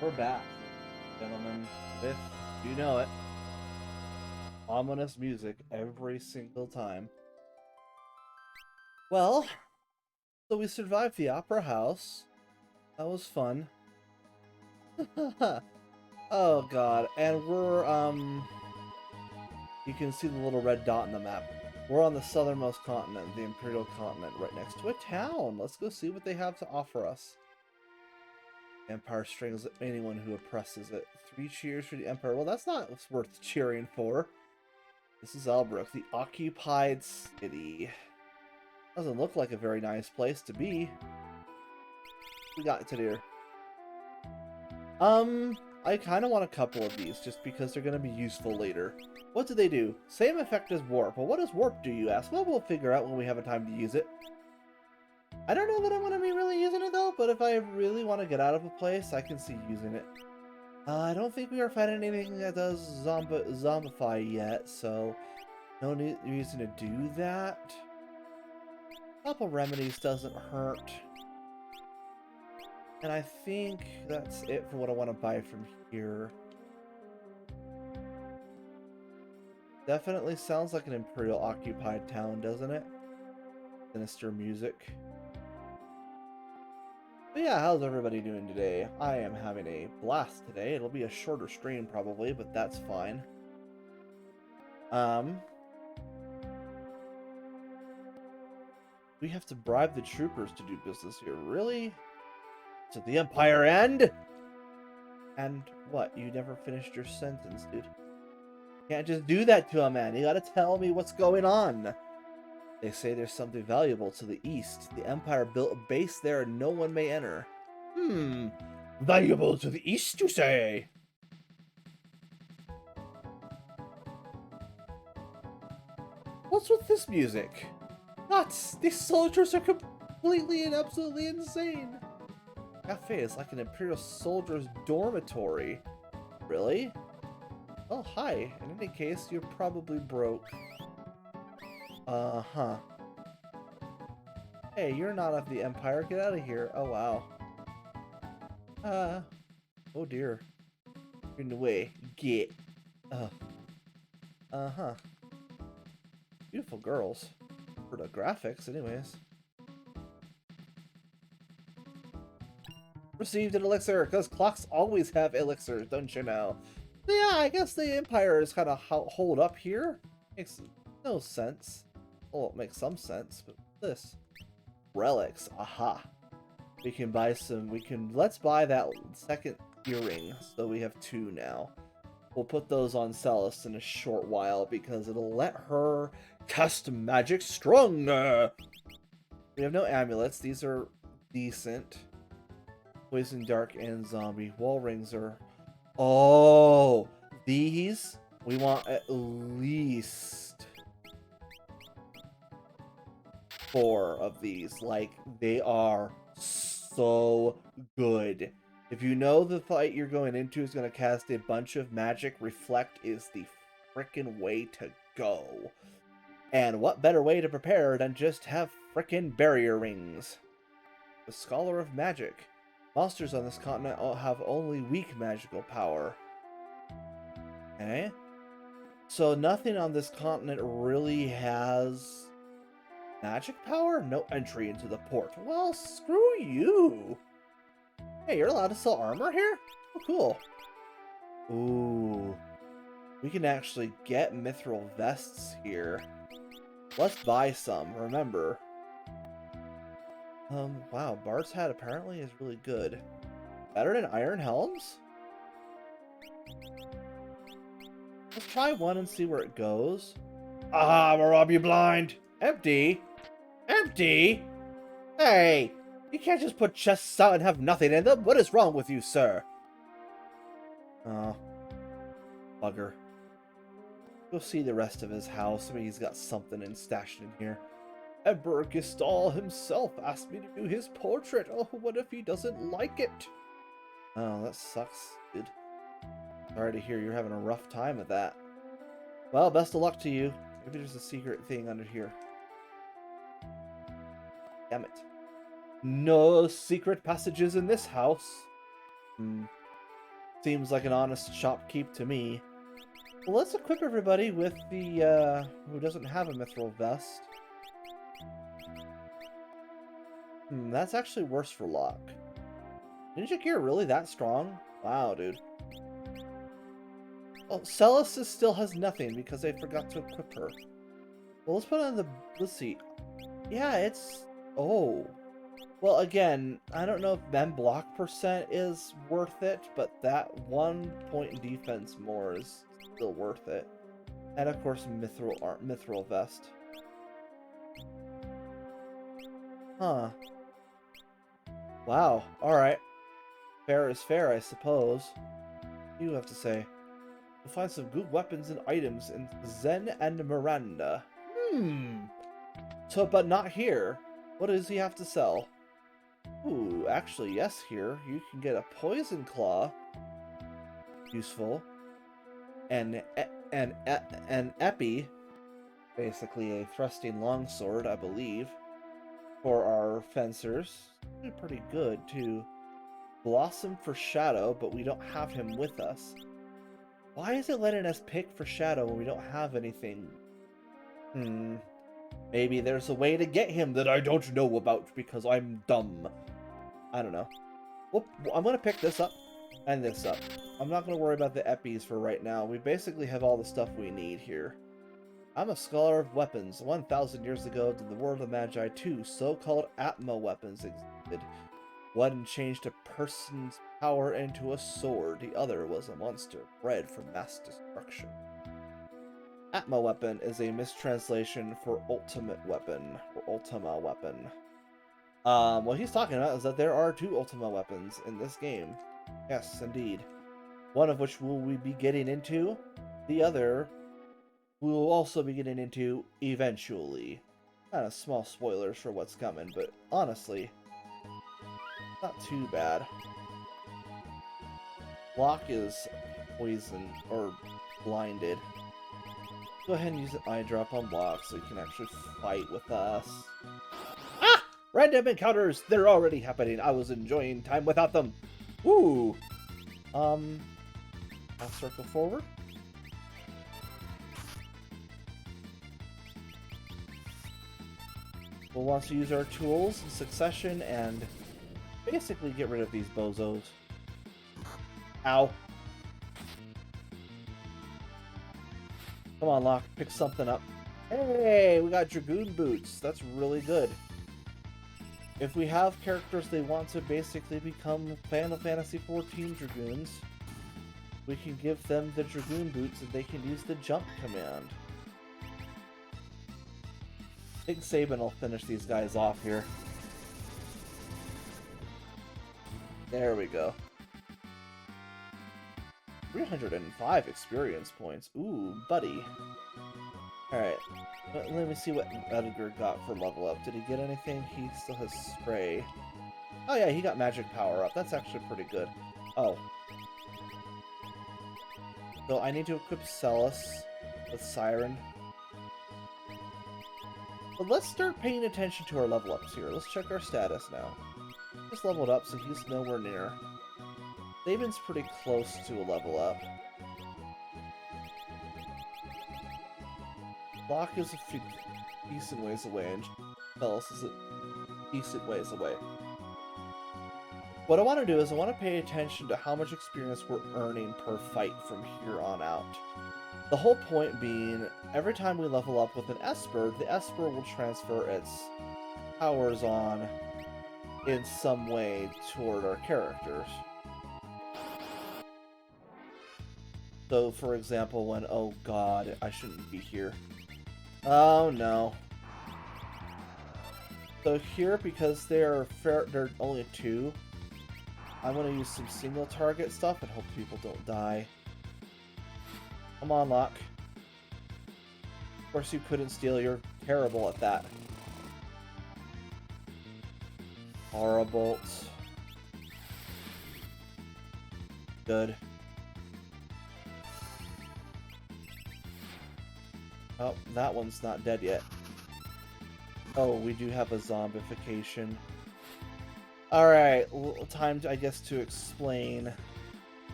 We're back, gentlemen, with, you know it, ominous music every single time. Well, so we survived the opera house. That was fun. Oh god, and you can see the little red dot in the map. We're on the southernmost continent, the Imperial Continent, right next to a town. Let's go see what they have to offer us. Empire strings anyone who oppresses it. 3 cheers for the Empire. Well, that's not worth cheering for. This is Albrook, the occupied city. Doesn't look like a very nice place to be. We got to there. I kind of want a couple of these, just because they're going to be useful later. What do they do? Same effect as Warp. Well, what does Warp do, you ask? Well, we'll figure out when we have a time to use it. I don't know that I'm going to be really using it, though, but if I really want to get out of a place, I can see using it. I don't think we are finding anything that does zombify yet, so no reason to do that. A couple remedies doesn't hurt. And I think that's it for what I want to buy from here. Definitely sounds like an Imperial occupied town, doesn't it? Sinister music. But yeah, how's everybody doing today? I am having a blast today. It'll be a shorter stream probably, but that's fine. We have to bribe the troopers to do business here. Really? To the Empire end? And what? You never finished your sentence, dude. Can't just do that to a man. You gotta tell me what's going on. They say there's something valuable to the east. The Empire built a base there and no one may enter. Valuable to the east, you say? What's with this music? Nuts! These soldiers are completely and absolutely insane. Cafe is like an Imperial soldier's dormitory. Really? Oh, hi. In any case, you're probably broke. Uh-huh. Hey, you're not of the Empire. Get out of here. Oh, wow. Oh dear. You're in the way. Get. Uh-huh. Beautiful girls. For the graphics, anyways. Received an elixir, because clocks always have elixirs, don't you know? Yeah, I guess the Empire is kind of hold up here. Makes no sense. Well, it makes some sense, but this. Relics, aha. We can buy some, let's buy that second earring, so we have 2 now. We'll put those on Celis in a short while, because it'll let her cast magic stronger. We have no amulets, these are decent. Poison, dark, and zombie. Wall rings are... Oh! These? We want at least 4 of these. Like, they are so good. If you know the fight you're going into is going to cast a bunch of magic, Reflect is the frickin' way to go. And what better way to prepare than just have frickin' barrier rings? The Scholar of Magic. Monsters on this continent have only weak magical power. Okay. So nothing on this continent really has magic power? No entry into the port. Well, screw you. Hey, you're allowed to sell armor here? Oh, cool. Ooh. We can actually get mithril vests here. Let's buy some, remember. Wow, Bart's hat apparently is really good. Better than iron helms? Let's try one and see where it goes. Ah, I'm gonna rob you blind! Empty? Empty? Hey! You can't just put chests out and have nothing in them! What is wrong with you, sir? Oh. Bugger. Go see the rest of his house. Maybe he's got something stashed in here. Emperor Gistal himself asked me to do his portrait. Oh, what if he doesn't like it? Oh, that sucks, dude. Sorry to hear you're having a rough time with that. Well, best of luck to you. Maybe there's a secret thing under here. Damn it. No secret passages in this house. Seems like an honest shopkeep to me. Well, let's equip everybody with the, who doesn't have a mithril vest. That's actually worse for Locke. Ninja gear really that strong? Wow, dude. Oh, Celis still has nothing because I forgot to equip her. Well, let's put on the... Let's see. Yeah, it's... Oh. Well, again, I don't know if then block percent is worth it, but that 1 point in defense more is still worth it. And of course, mithril vest. Huh. Wow. Alright. Fair is fair, I suppose. What do you have to say? We'll find some good weapons and items in Zen and Miranda. So, but not here. What does he have to sell? Ooh, actually, yes, here. You can get a poison claw. Useful. And an epi. Basically a thrusting longsword, I believe. For our fencers. Pretty good, too. Blossom for Shadow, but we don't have him with us. Why is it letting us pick for Shadow when we don't have anything? Maybe there's a way to get him that I don't know about because I'm dumb. I don't know. Well, I'm going to pick this up and this up. I'm not going to worry about the epis for right now. We basically have all the stuff we need here. I'm a scholar of weapons. 1,000 years ago, in the world of Magi, two so-called Atma weapons existed. One changed a person's power into a sword. The other was a monster bred for mass destruction. Atma weapon is a mistranslation for ultimate weapon, or Ultima weapon. What he's talking about is that there are two Ultima weapons in this game. Yes, indeed. One of which will we be getting into. The other we will also be getting into eventually. Kind of small spoilers for what's coming, but honestly, not too bad. Locke is poisoned, or blinded. Go ahead and use an eye drop on Locke so he can actually fight with us. Ah! Random encounters! They're already happening. I was enjoying time without them. Woo! I'll circle forward. We'll want to use our tools in succession and basically get rid of these bozos. Ow. Come on, Locke, pick something up. Hey, we got Dragoon Boots. That's really good. If we have characters they want to basically become Final Fantasy XIV Dragoons, we can give them the Dragoon Boots and they can use the jump command. I think Sabin will finish these guys off here. There we go. 305 experience points. Ooh, buddy. Alright. Let me see what Edgar got for level up. Did he get anything? He still has Stray. Oh yeah, he got magic power up. That's actually pretty good. Oh. So I need to equip Celis with Siren. But let's start paying attention to our level ups here. Let's check our status now. Just leveled up, so he's nowhere near. Sabin's pretty close to a level up. Locke is a few decent ways away, and Celis is a decent ways away. What I want to do is I want to pay attention to how much experience we're earning per fight from here on out. The whole point being, every time we level up with an Esper, the Esper will transfer its powers on in some way toward our characters. So, for example, when... Oh god, I shouldn't be here. Oh no. So here, because they're only two, I'm going to use some single target stuff and hope people don't die. Come on, Locke. Of course you couldn't steal, you're terrible at that. Horrible. Good. Oh, that one's not dead yet. Oh, we do have a zombification. Alright, time, I guess, to explain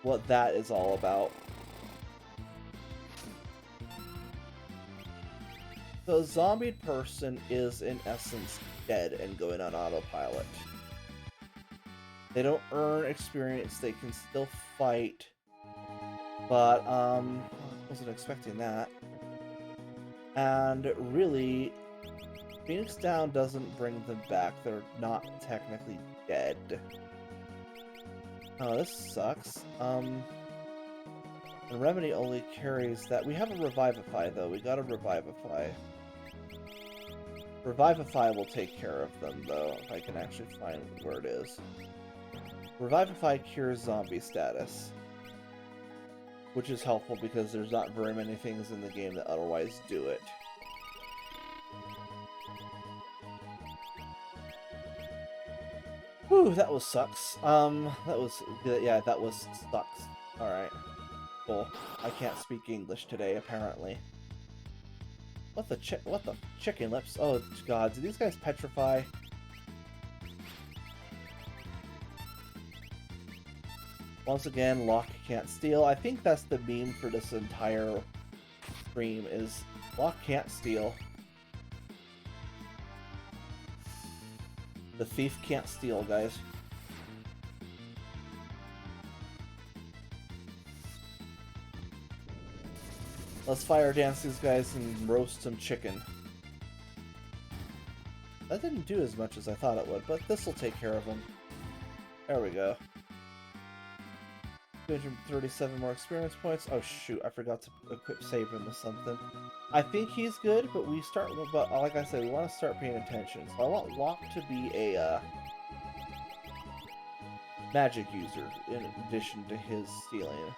what that is all about. The zombie person is, in essence, dead and going on autopilot. They don't earn experience, they can still fight, but, wasn't expecting that. And really, Phoenix Down doesn't bring them back, they're not technically dead. Oh, this sucks. And Remedy only carries that. We have a Revivify, though. We got a Revivify. Revivify will take care of them, though, if I can actually find where it is. Revivify cures zombie status, which is helpful because there's not very many things in the game that otherwise do it. Whew, that was sucks. Yeah, that was sucks. Alright. Cool. I can't speak English today, apparently. What the chicken lips? Oh god, do these guys petrify? Once again, Locke can't steal. I think that's the meme for this entire stream, is Locke can't steal. The thief can't steal, guys. Let's fire dance these guys and roast some chicken. That didn't do as much as I thought it would, but this will take care of them. There we go. 237 more experience points. Oh shoot, I forgot to equip Saban with something. I think he's good, but but like I said, we want to start paying attention. So I want Locke to be a magic user in addition to his stealing.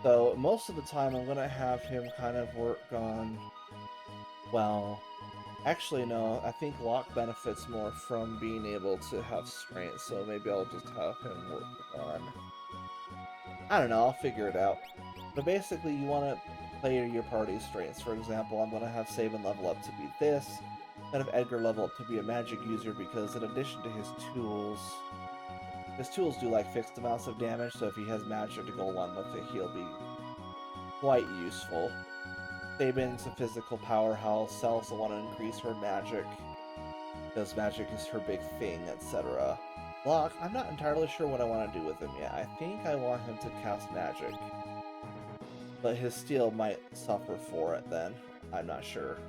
So most of the time I'm gonna have him kind of work on, well, actually no, I think Locke benefits more from being able to have strength, so maybe I'll just have him work on, I don't know, I'll figure it out. But basically you want to play your party's strengths. For example, I'm going to have Saban level up to be this, then have Edgar level up to be a magic user, because in addition to his tools do like fixed amounts of damage, so if he has magic to go along with it, he'll be quite useful. Saban's a physical powerhouse. I also want to increase her magic, because magic is her big thing, etc. Locke, I'm not entirely sure what I want to do with him yet. I think I want him to cast magic, but his steal might suffer for it then. I'm not sure.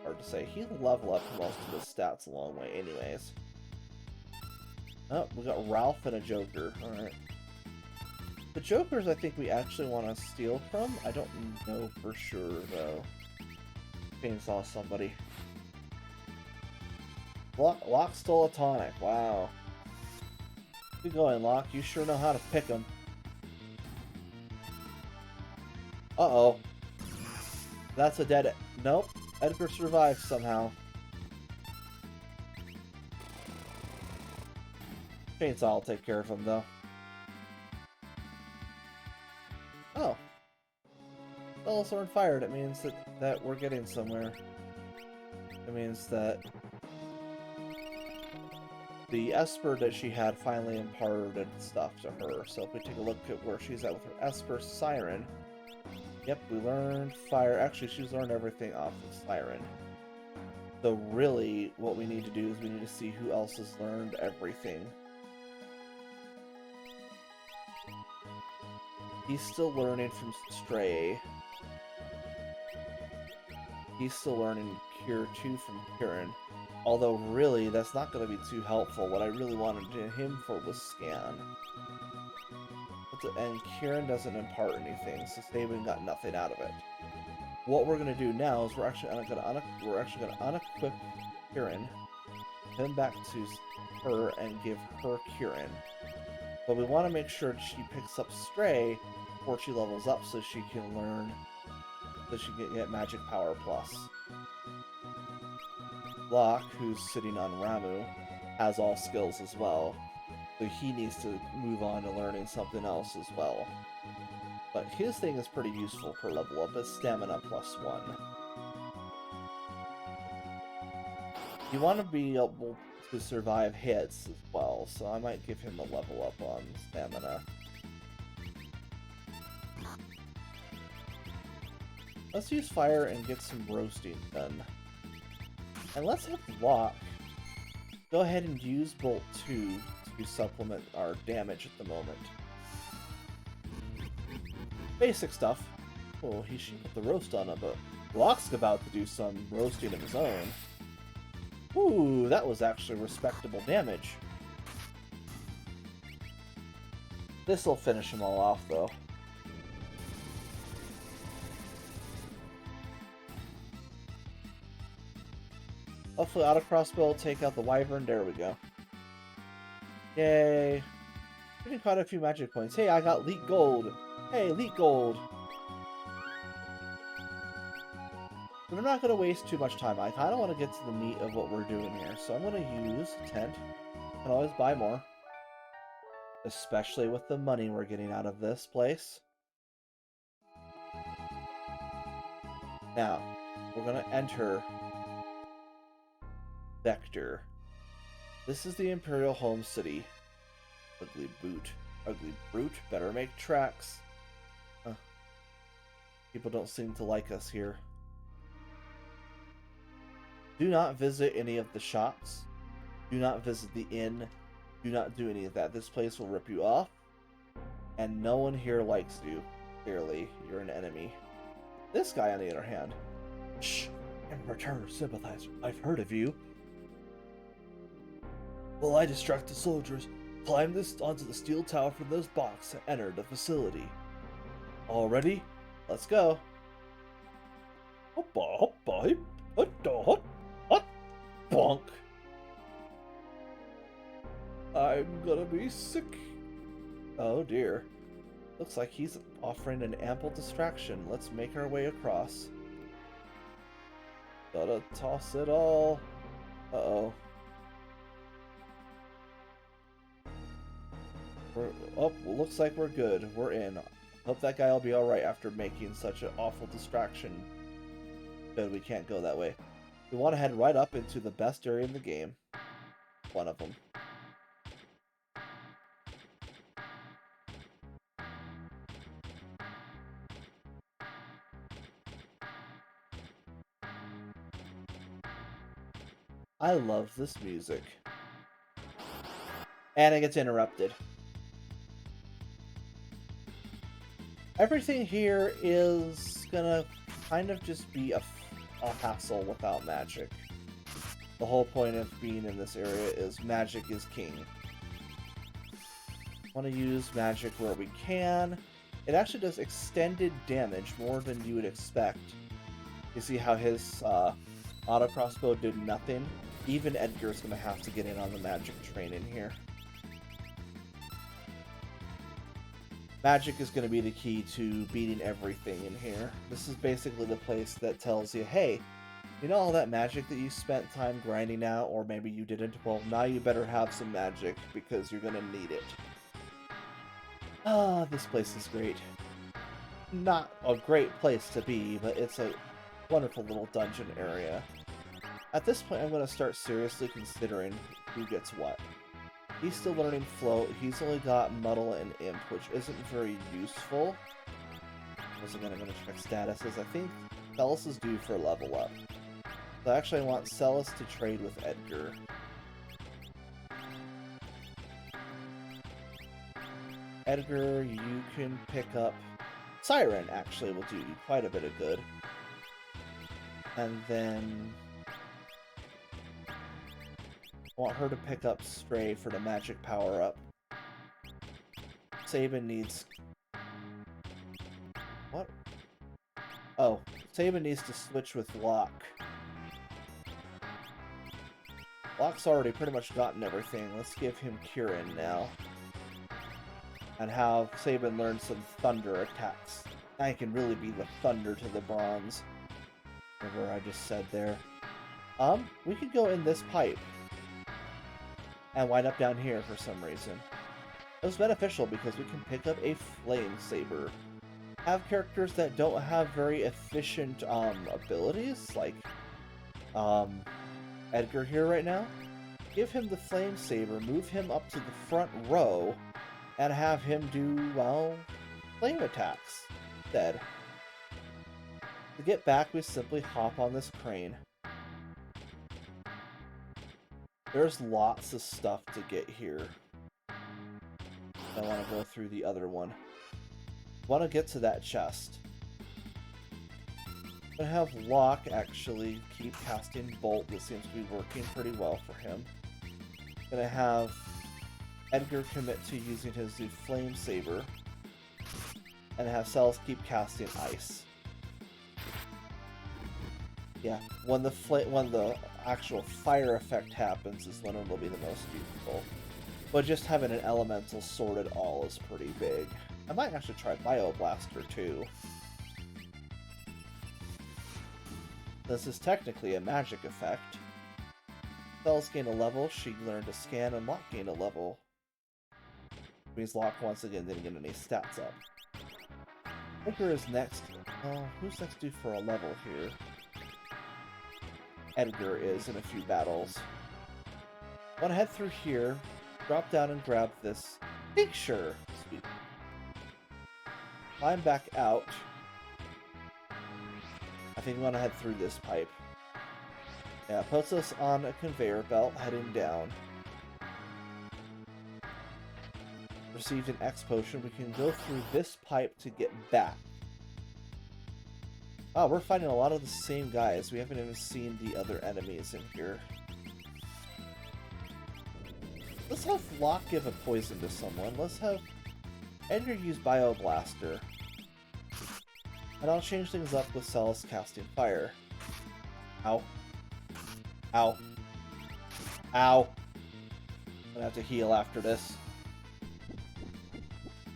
Hard to say. He'll level up most of his stats a long way anyways. Oh, we got Ralph and a Joker. Alright. The Jokers I think we actually want to steal from. I don't know for sure, though. Chainsaw somebody. Locke stole a tonic. Wow. Keep going, Locke. You sure know how to pick them. Uh-oh. That's a dead... Nope. Edgar survived somehow. Chainsaw will take care of him, though. Oh. Spell sword fired. It means that we're getting somewhere. It means that the Esper that she had finally imparted stuff to her. So if we take a look at where she's at with her Esper Siren. Yep, we learned fire. Actually, she's learned everything off of Siren. So really, what we need to do is we need to see who else has learned everything. He's still learning from Stray. He's still learning Cure 2 from Kieran. Although, really, that's not going to be too helpful. What I really wanted him for was Scan. And Kieran doesn't impart anything, so Saban got nothing out of it. What we're going to do now is we're actually going to unequip Kieran, him back to her, and give her Kieran. But we want to make sure she picks up Stray before she levels up, so she can learn, so she can get Magic Power Plus. Locke, who's sitting on Ramu, has all skills as well. So he needs to move on to learning something else as well. But his thing is pretty useful per level up. It's Stamina +1. You want to be able to survive hits as well, so I might give him a level up on Stamina. Let's use fire and get some roasting done. And let's have Locke go ahead and use Bolt 2 to supplement our damage at the moment. Basic stuff. Well, he should put the roast on him, but Locke's about to do some roasting of his own. Ooh, that was actually respectable damage. This'll finish him all off, though. Hopefully auto crossbow will take out the wyvern. There we go. Yay. Getting quite a few magic points. Hey, I got elite gold. Hey, elite gold. We're not going to waste too much time. I kind of want to get to the meat of what we're doing here. So I'm going to use tent. I can always buy more. Especially with the money we're getting out of this place. Now, we're going to enter Vector. This is the Imperial Home City. Ugly boot. Ugly brute. Better make tracks. People don't seem to like us here. Do not visit any of the shops. Do not visit the inn. Do not do any of that. This place will rip you off. And no one here likes you. Clearly, you're an enemy. This guy, on the other hand. Shh. I'm a returner sympathizer. I've heard of you. While I distract the soldiers, climb this onto the steel tower from this box and enter the facility. All ready? Let's go. Hoppa, hoppa, hip, hutta, hot, hot, bonk. I'm gonna be sick. Oh dear. Looks like he's offering an ample distraction. Let's make our way across. Gotta toss it all. Uh-oh. Looks like we're good. We're in. Hope that guy will be alright after making such an awful distraction. Good, we can't go that way. We want to head right up into the best area in the game. One of them. I love this music. And it gets interrupted. Everything here is gonna kind of just be a hassle without magic. The whole point of being in this area is magic is king. Want to use magic where we can. It actually does extended damage more than you would expect. You see how his auto crossbow did nothing? Even Edgar's gonna have to get in on the magic train in here. Magic is going to be the key to beating everything in here. This is basically the place that tells you, hey, you know all that magic that you spent time grinding out, or maybe you didn't? Well, now you better have some magic, because you're going to need it. Ah, this place is great. Not a great place to be, but it's a wonderful little dungeon area. At this point, I'm going to start seriously considering who gets what. He's still learning Float. He's only got Muddle and Imp, which isn't very useful. Once again, I'm going to check statuses. I think Celis is due for a level up. So actually I want Celis to trade with Edgar. Edgar, you can pick up... Siren actually will do you quite a bit of good. And then... I want her to pick up Stray for the magic power-up. Sabin needs... What? Oh, Sabin needs to switch with Locke. Locke's already pretty much gotten everything. Let's give him Kirin now. And have Sabin learn some thunder attacks. I can really be the thunder to the bronze. Whatever I just said there. We could go in this pipe. And wind up down here for some reason. It was beneficial because we can pick up a flame saber. Have characters that don't have very efficient abilities, like Edgar here right now. Give him the flame saber, move him up to the front row, and have him do, well, flame attacks instead. To get back, we simply hop on this crane. There's lots of stuff to get here. I want to go through the other one. I want to get to that chest. I'm going to have Locke actually keep casting Bolt. This seems to be working pretty well for him. I'm going to have Edgar commit to using his new Flame Saber. And have Celes keep casting Ice. Yeah, when the actual fire effect happens is when it will be the most useful. But just having an elemental sword at all is pretty big. I might actually try Bioblaster too. This is technically a magic effect. Celes gain a level, she learned to scan, and Locke gain a level. Means Locke once again didn't get any stats up. Edgar is next. Oh, who's next due for a level here? Edgar is in a few battles. I want to head through here, drop down and grab this picture. Sweet. Climb back out. I think we want to head through this pipe. Yeah, puts us on a conveyor belt heading down. Received an X potion. We can go through this pipe to get back. Oh, we're fighting a lot of the same guys. We haven't even seen the other enemies in here. Let's have Locke give a poison to someone. Let's have Edgar use Bioblaster. And I'll change things up with Celes casting Fire. Ow. Ow. Ow. I'm gonna have to heal after this.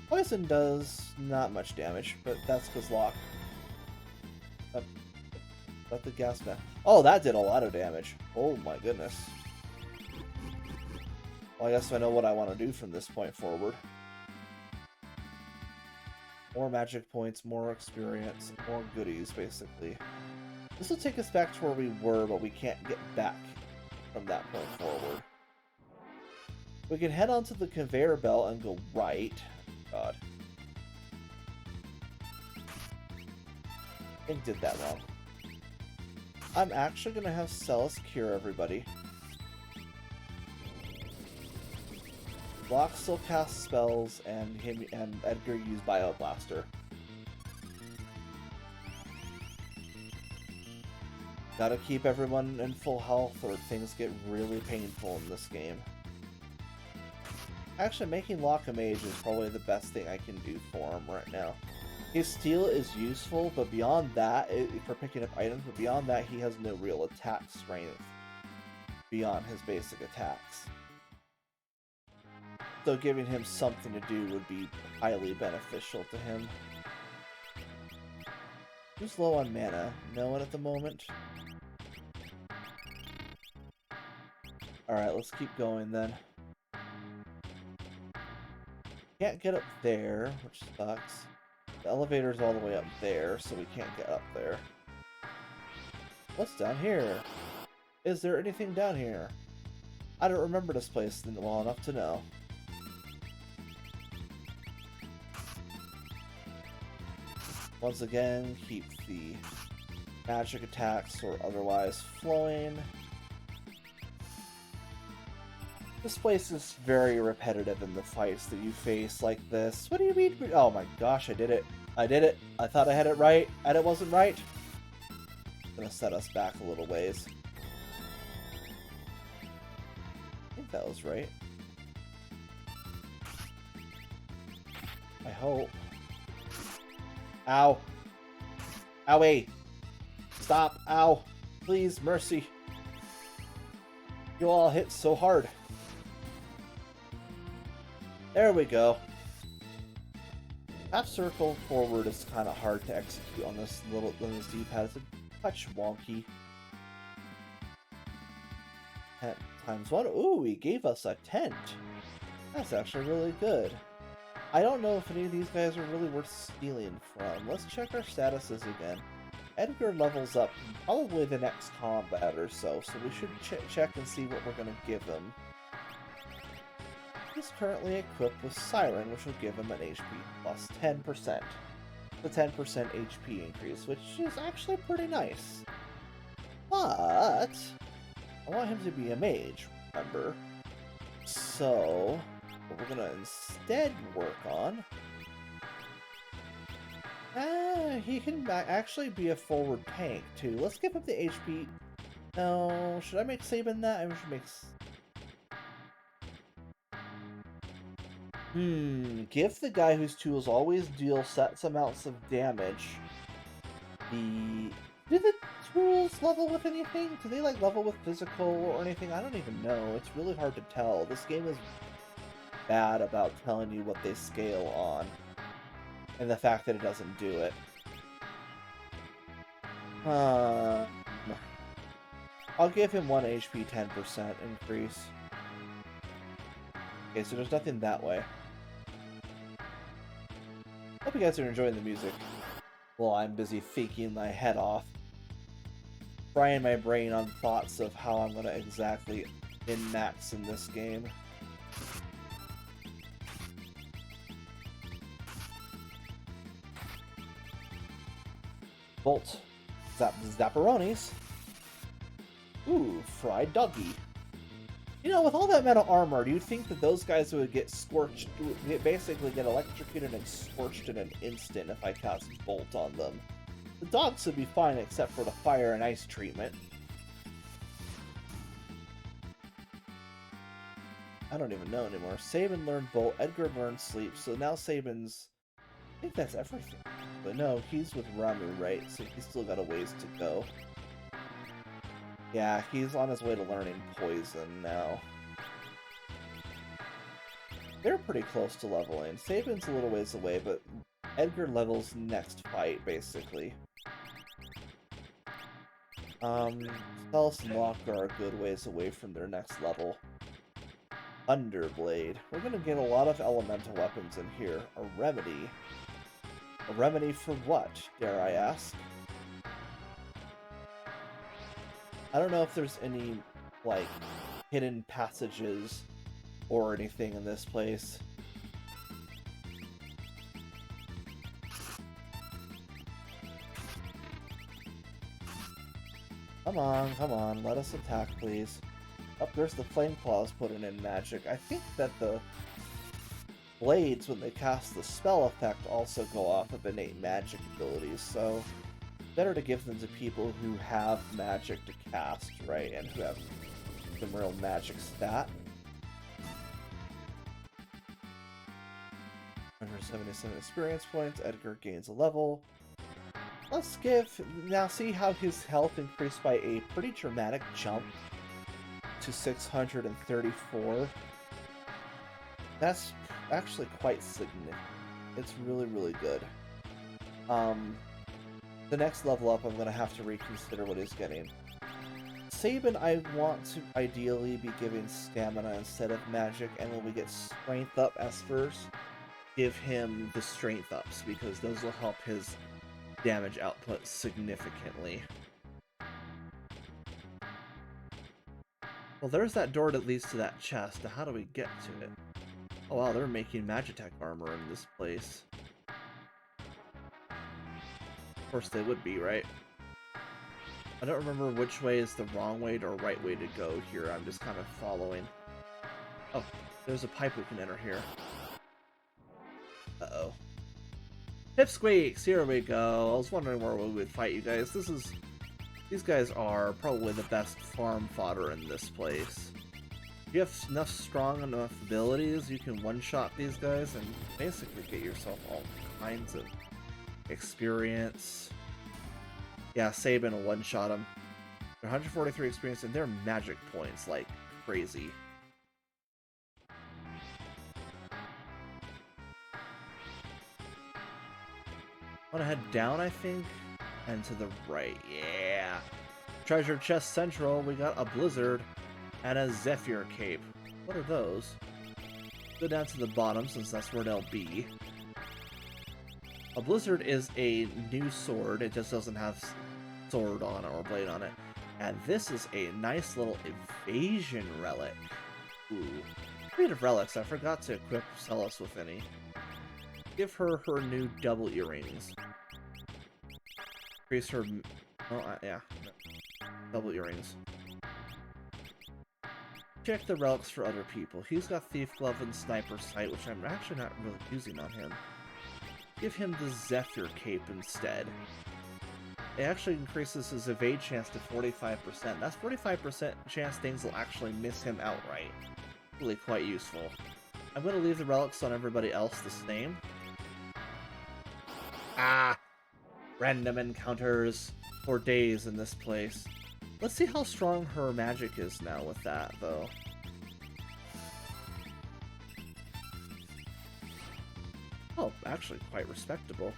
Poison does not much damage, but that's because Locke. Let the gas man. Oh, that did a lot of damage. Oh my goodness. Well, I guess I know what I want to do from this point forward. More magic points, more experience, more goodies, basically. This will take us back to where we were, but we can't get back from that point forward. We can head onto the conveyor belt and go right. God. I did that wrong. I'm actually going to have Celes cure everybody. Locke still casts spells, and him and Edgar use Bioblaster. Gotta keep everyone in full health or things get really painful in this game. Actually, making Locke a mage is probably the best thing I can do for him right now. His steal is useful, but beyond that, for picking up items, but beyond that, he has no real attack strength beyond his basic attacks. So giving him something to do would be highly beneficial to him. Who's low on mana? No one at the moment? Alright, let's keep going then. Can't get up there, which sucks. The elevator's all the way up there, so we can't get up there. What's down here? Is there anything down here? I don't remember this place well enough to know. Once again, keep the magic attacks or otherwise flowing. This place is very repetitive in the fights that you face like this. What do you mean? Oh my gosh, I did it. I did it. I thought I had it right, and it wasn't right. It's gonna set us back a little ways. I think that was right. I hope. Ow. Owie. Stop. Ow. Please, mercy. You all hit so hard. There we go. Half circle forward is kind of hard to execute on this D-pad. It's a touch wonky. ×1. Ooh, he gave us a tent. That's actually really good. I don't know if any of these guys are really worth stealing from. Let's check our statuses again. Edgar levels up probably the next combat or so we should check and see what we're going to give him. He's currently equipped with Siren, which will give him an HP plus 10%. the 10% HP increase, which is actually pretty nice. But I want him to be a mage, remember? So what we're gonna instead work on, he can actually be a forward tank too. Let's give him the HP. No, should I make Sabin that? I should make. Give the guy whose tools always deal set amounts of damage. Do the tools level with anything? Do they like level with physical or anything? I don't even know. It's really hard to tell. This game is bad about telling you what they scale on. And the fact that it doesn't do it. I'll give him 1 HP 10% increase. Okay, so there's nothing that way. Hope you guys are enjoying the music while I'm busy faking my head off. Frying my brain on thoughts of how I'm going to exactly min-max in this game. Bolt. Zapparonis. Ooh, fried doggy. You know, with all that metal armor, do you think that those guys would get scorched, basically get electrocuted and scorched in an instant if I cast Bolt on them? The dogs would be fine except for the fire and ice treatment. I don't even know anymore. Sabin learned Bolt, Edgar learned Sleep, so now Sabin's... I think that's everything. But no, he's with Ramu, right? So he's still got a ways to go. Yeah, he's on his way to learning Poison now. They're pretty close to leveling. Sabin's a little ways away, but Edgar levels next fight, basically. Stealth and Locker are a good ways away from their next level. Underblade. We're gonna get a lot of elemental weapons in here. A remedy. A remedy for what, dare I ask? I don't know if there's any, like, hidden passages or anything in this place. Come on, let us attack, please. Up there's the Flame Claws putting in magic. I think that the blades, when they cast the spell effect, also go off of innate magic abilities, so better to give them to people who have magic to cast, right, and who have some real magic stat. 177 experience points, Edgar gains a level. Let's now see how his health increased by a pretty dramatic jump to 634. That's actually quite significant. It's really, really good. The next level up, I'm going to have to reconsider what he's getting. Sabin, I want to ideally be giving stamina instead of magic, and when we get strength up espers, give him the strength ups, because those will help his damage output significantly. Well, there's that door that leads to that chest. Now, how do we get to it? Oh wow, they're making Magitech armor in this place. Of course they would be, right? I don't remember which way is the wrong way or right way to go here. I'm just kind of following. Oh, there's a pipe we can enter here. Uh-oh. Pipsqueaks! Here we go. I was wondering where we would fight you guys. These guys are probably the best farm fodder in this place. If you have enough strong enough abilities, you can one-shot these guys and basically get yourself all kinds of experience. Yeah, Sabin will one-shot them. They're 143 experience and they're magic points like crazy. I want to head down, I think, and to the right. Yeah. Treasure chest central, we got a blizzard and a Zephyr cape. What are those? Go down to the bottom since that's where they'll be. A blizzard is a new sword. It just doesn't have sword on it or blade on it. And this is a nice little evasion relic. Ooh. Speaking of relics, I forgot to equip Celis with any. Give her her new double earrings. increase her... Oh, yeah. Double earrings. Check the relics for other people. He's got Thief Glove and Sniper Sight, which I'm actually not really using on him. Give him the Zephyr Cape instead. It actually increases his evade chance to 45%. That's 45% chance things will actually miss him outright. Really quite useful. I'm going to leave the relics on everybody else the same. Ah! Random encounters for days in this place. Let's see how strong her magic is now with that, though. Oh, actually quite respectable.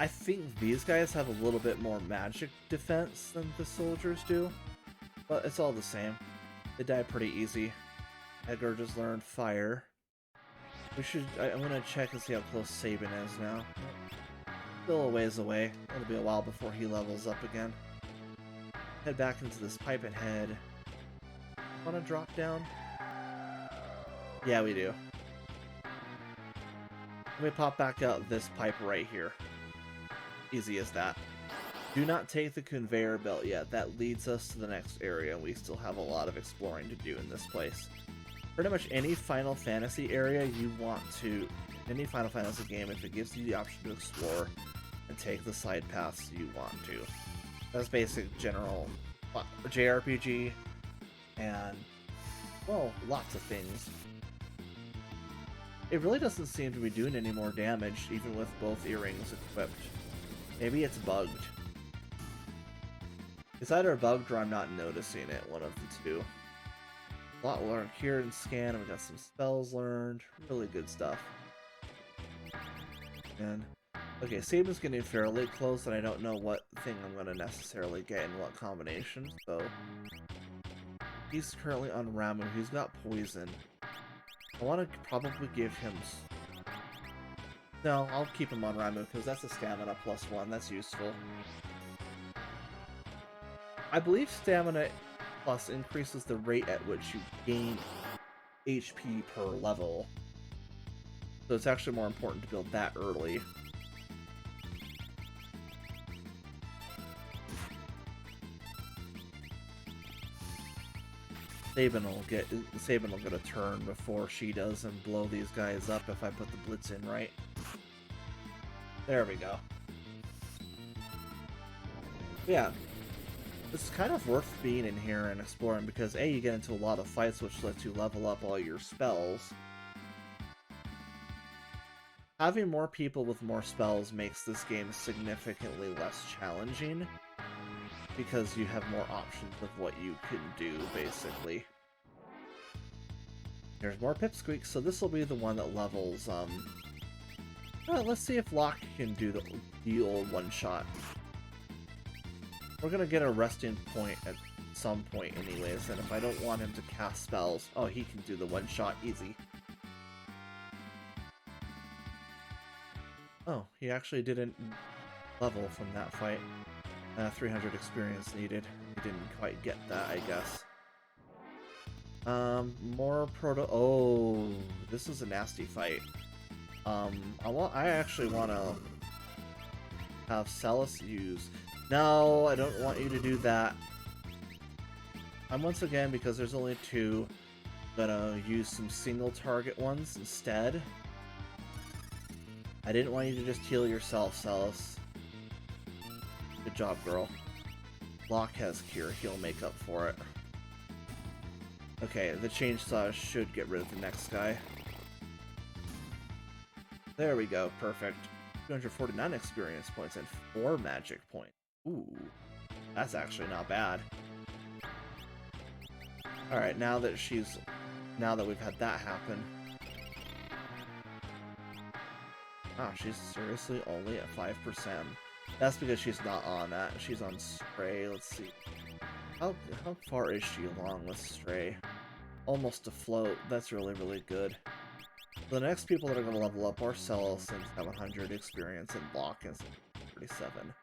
I think these guys have a little bit more magic defense than the soldiers do, but it's all the same. They die pretty easy. Edgar just learned fire. I'm gonna check and see how close Sabin is now. Still a ways away. It'll be a while before he levels up again. Head back into this pipe and head. Wanna drop down? Yeah, we do. Let me pop back out this pipe right here. Easy as that. Do not take the conveyor belt yet. That leads us to the next area, and we still have a lot of exploring to do in this place. Pretty much any Final Fantasy area you want to... Any Final Fantasy game, if it gives you the option to explore and take the side paths you want to. That's basic general JRPG, and, well, lots of things. It really doesn't seem to be doing any more damage, even with both earrings equipped. Maybe it's bugged. It's either bugged or I'm not noticing it, one of the two. A lot learned here and scan, and we got some spells learned. Really good stuff. And, okay, Sabin's getting fairly close, and I don't know what thing I'm going to necessarily get in what combination, so... He's currently on Ramu. He's got poison. I want to probably give him... No, I'll keep him on Ramu, because that's a stamina +1. That's useful. I believe stamina plus increases the rate at which you gain HP per level. So it's actually more important to build that early. Sabin will get a turn before she does and blow these guys up if I put the blitz in right. There we go. Yeah. It's kind of worth being in here and exploring because A, you get into a lot of fights which lets you level up all your spells. Having more people with more spells makes this game significantly less challenging because you have more options of what you can do, basically. There's more Pipsqueaks, so this will be the one that levels, well, let's see if Locke can do the old one-shot. We're gonna get a resting point at some point anyways, and if I don't want him to cast spells... Oh, he can do the one-shot easy. Oh, he actually didn't level from that fight. 300 experience needed. He didn't quite get that, I guess. More proto... Oh, this is a nasty fight. I actually want to have Celis use... No, I don't want you to do that. I'm once again, because there's only two, gonna use some single target ones instead. I didn't want you to just heal yourself, Celis. Good job, girl. Locke has Cure, he'll make up for it. Okay, the chainsaw should get rid of the next guy. There we go, perfect. 249 experience points and 4 magic points. Ooh, that's actually not bad. Alright, now that we've had that happen. Ah, she's seriously only at 5%. That's because she's not on that. She's on Stray. Let's see. How far is she along with Stray? Almost to float. That's really, really good. The next people that are going to level up are Celis and 700 experience and Locke and 37.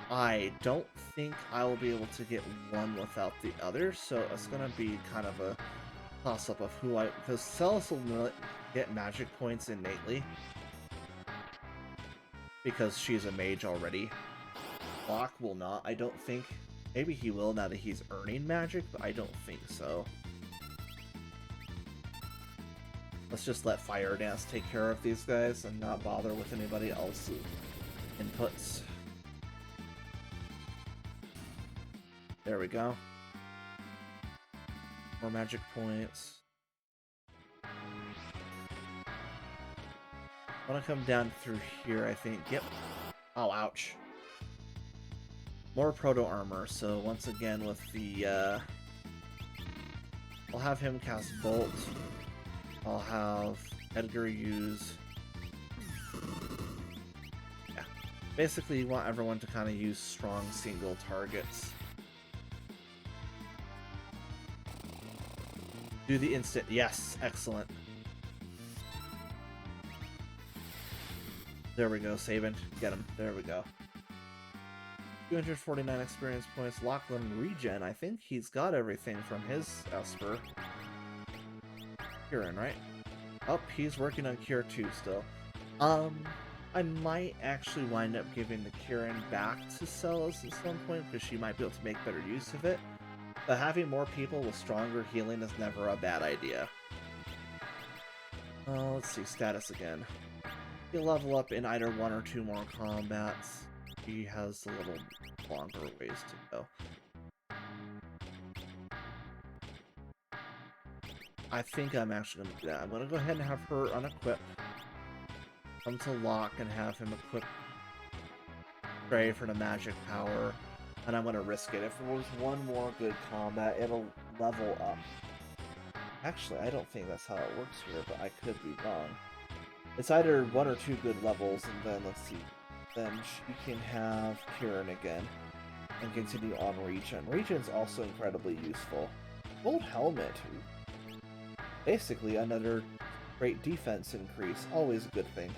I don't think I will be able to get one without the other, so it's going to be kind of a toss-up of who because Celis will get magic points innately. because she's a mage already. Locke will not, I don't think. Maybe he will now that he's earning magic, but I don't think so. Let's just let Fire Dance take care of these guys and not bother with anybody else's inputs. There we go. More magic points. I want to come down through here, I think. Yep. Oh, ouch. More proto armor, so once again with the, I'll have him cast Bolt. I'll have Edgar use... Yeah. Basically, you want everyone to kind of use strong single targets. Do the instant. Yes, excellent. There we go, Saban. Get him. There we go. 249 experience points. Lachlan regen. I think he's got everything from his Esper. Kieran, right? Oh, he's working on Cure 2 still. I might actually wind up giving the Kieran back to Celis at some point, because she might be able to make better use of it. But having more people with stronger healing is never a bad idea. Let's see, status again. He'll level up in either 1 or 2 more combats. He has a little longer ways to go. I think I'm actually going to do that. I'm going to go ahead and have her unequip. Come to Locke and have him equip Stray for the magic power. And I'm going to risk it. If there was one more good combat, it'll level up. Actually, I don't think that's how it works here, but I could be wrong. It's either 1 or 2 good levels, and then, let's see. Then she can have Kieran again. And continue on Regen. Regen's also incredibly useful. Gold Helmet. Basically, another great defense increase. Always a good thing.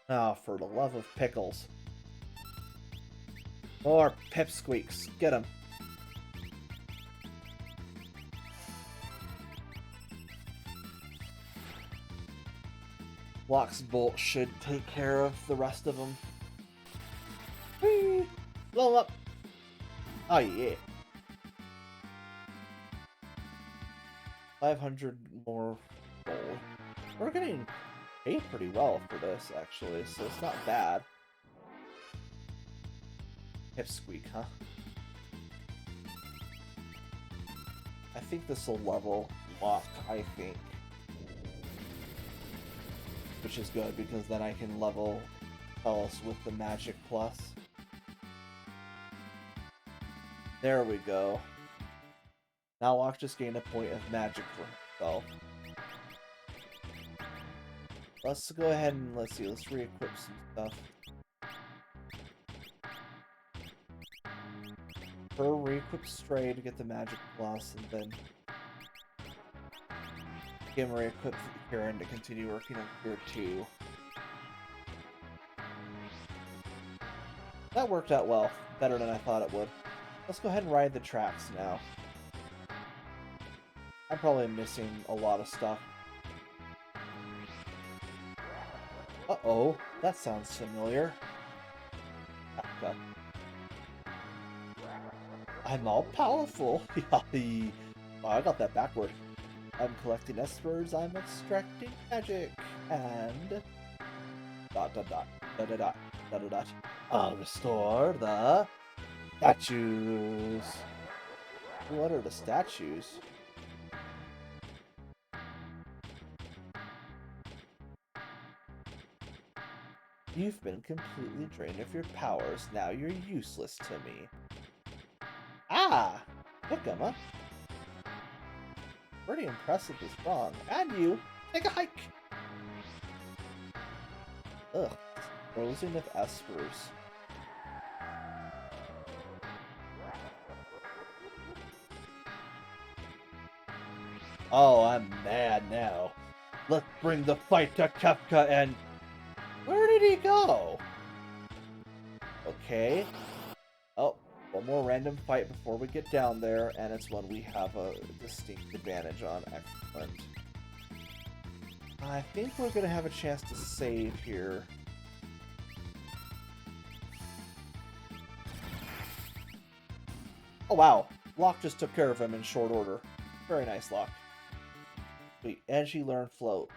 Ah, for the love of pickles. More pipsqueaks. Get him. Locke's Bolt should take care of the rest of them. Whee! Blow up! Oh yeah. 500 more gold. We're getting paid pretty well for this, actually, so it's not bad. Pipsqueak, huh? I think this will level Locke, I think. Which is good, because then I can level Celis with the Magic Plus. There we go. Now Locke just gained a point of magic for himself. Let's go ahead and, let's see, let's re-equip some stuff. Her re-equip Stray to get the Magic Plus, and then give him re-equip Kieran to continue working on Cure 2. That worked out well. Better than I thought it would. Let's go ahead and ride the tracks now. I'm probably missing a lot of stuff. Uh-oh, that sounds familiar. Okay. I'm all powerful. Oh, I got that backward. I'm collecting espers, I'm extracting magic, and... dot dot dot, dot dot dot, dot dot dot. I'll restore the... statues. What are the statues? You've been completely drained of your powers, now you're useless to me. Ah! Hiccup. Pretty impressive is wrong. And you! Take a hike! Ugh. Disposing of espers. Oh, I'm mad now. Let's bring the fight to Kefka and... Where did he go? Okay. Oh, one more random fight before we get down there, and it's one we have a distinct advantage on. Excellent. I think we're gonna have a chance to save here. Oh wow, Locke just took care of him in short order. Very nice, Locke. Sweet, Edgy, learn, float.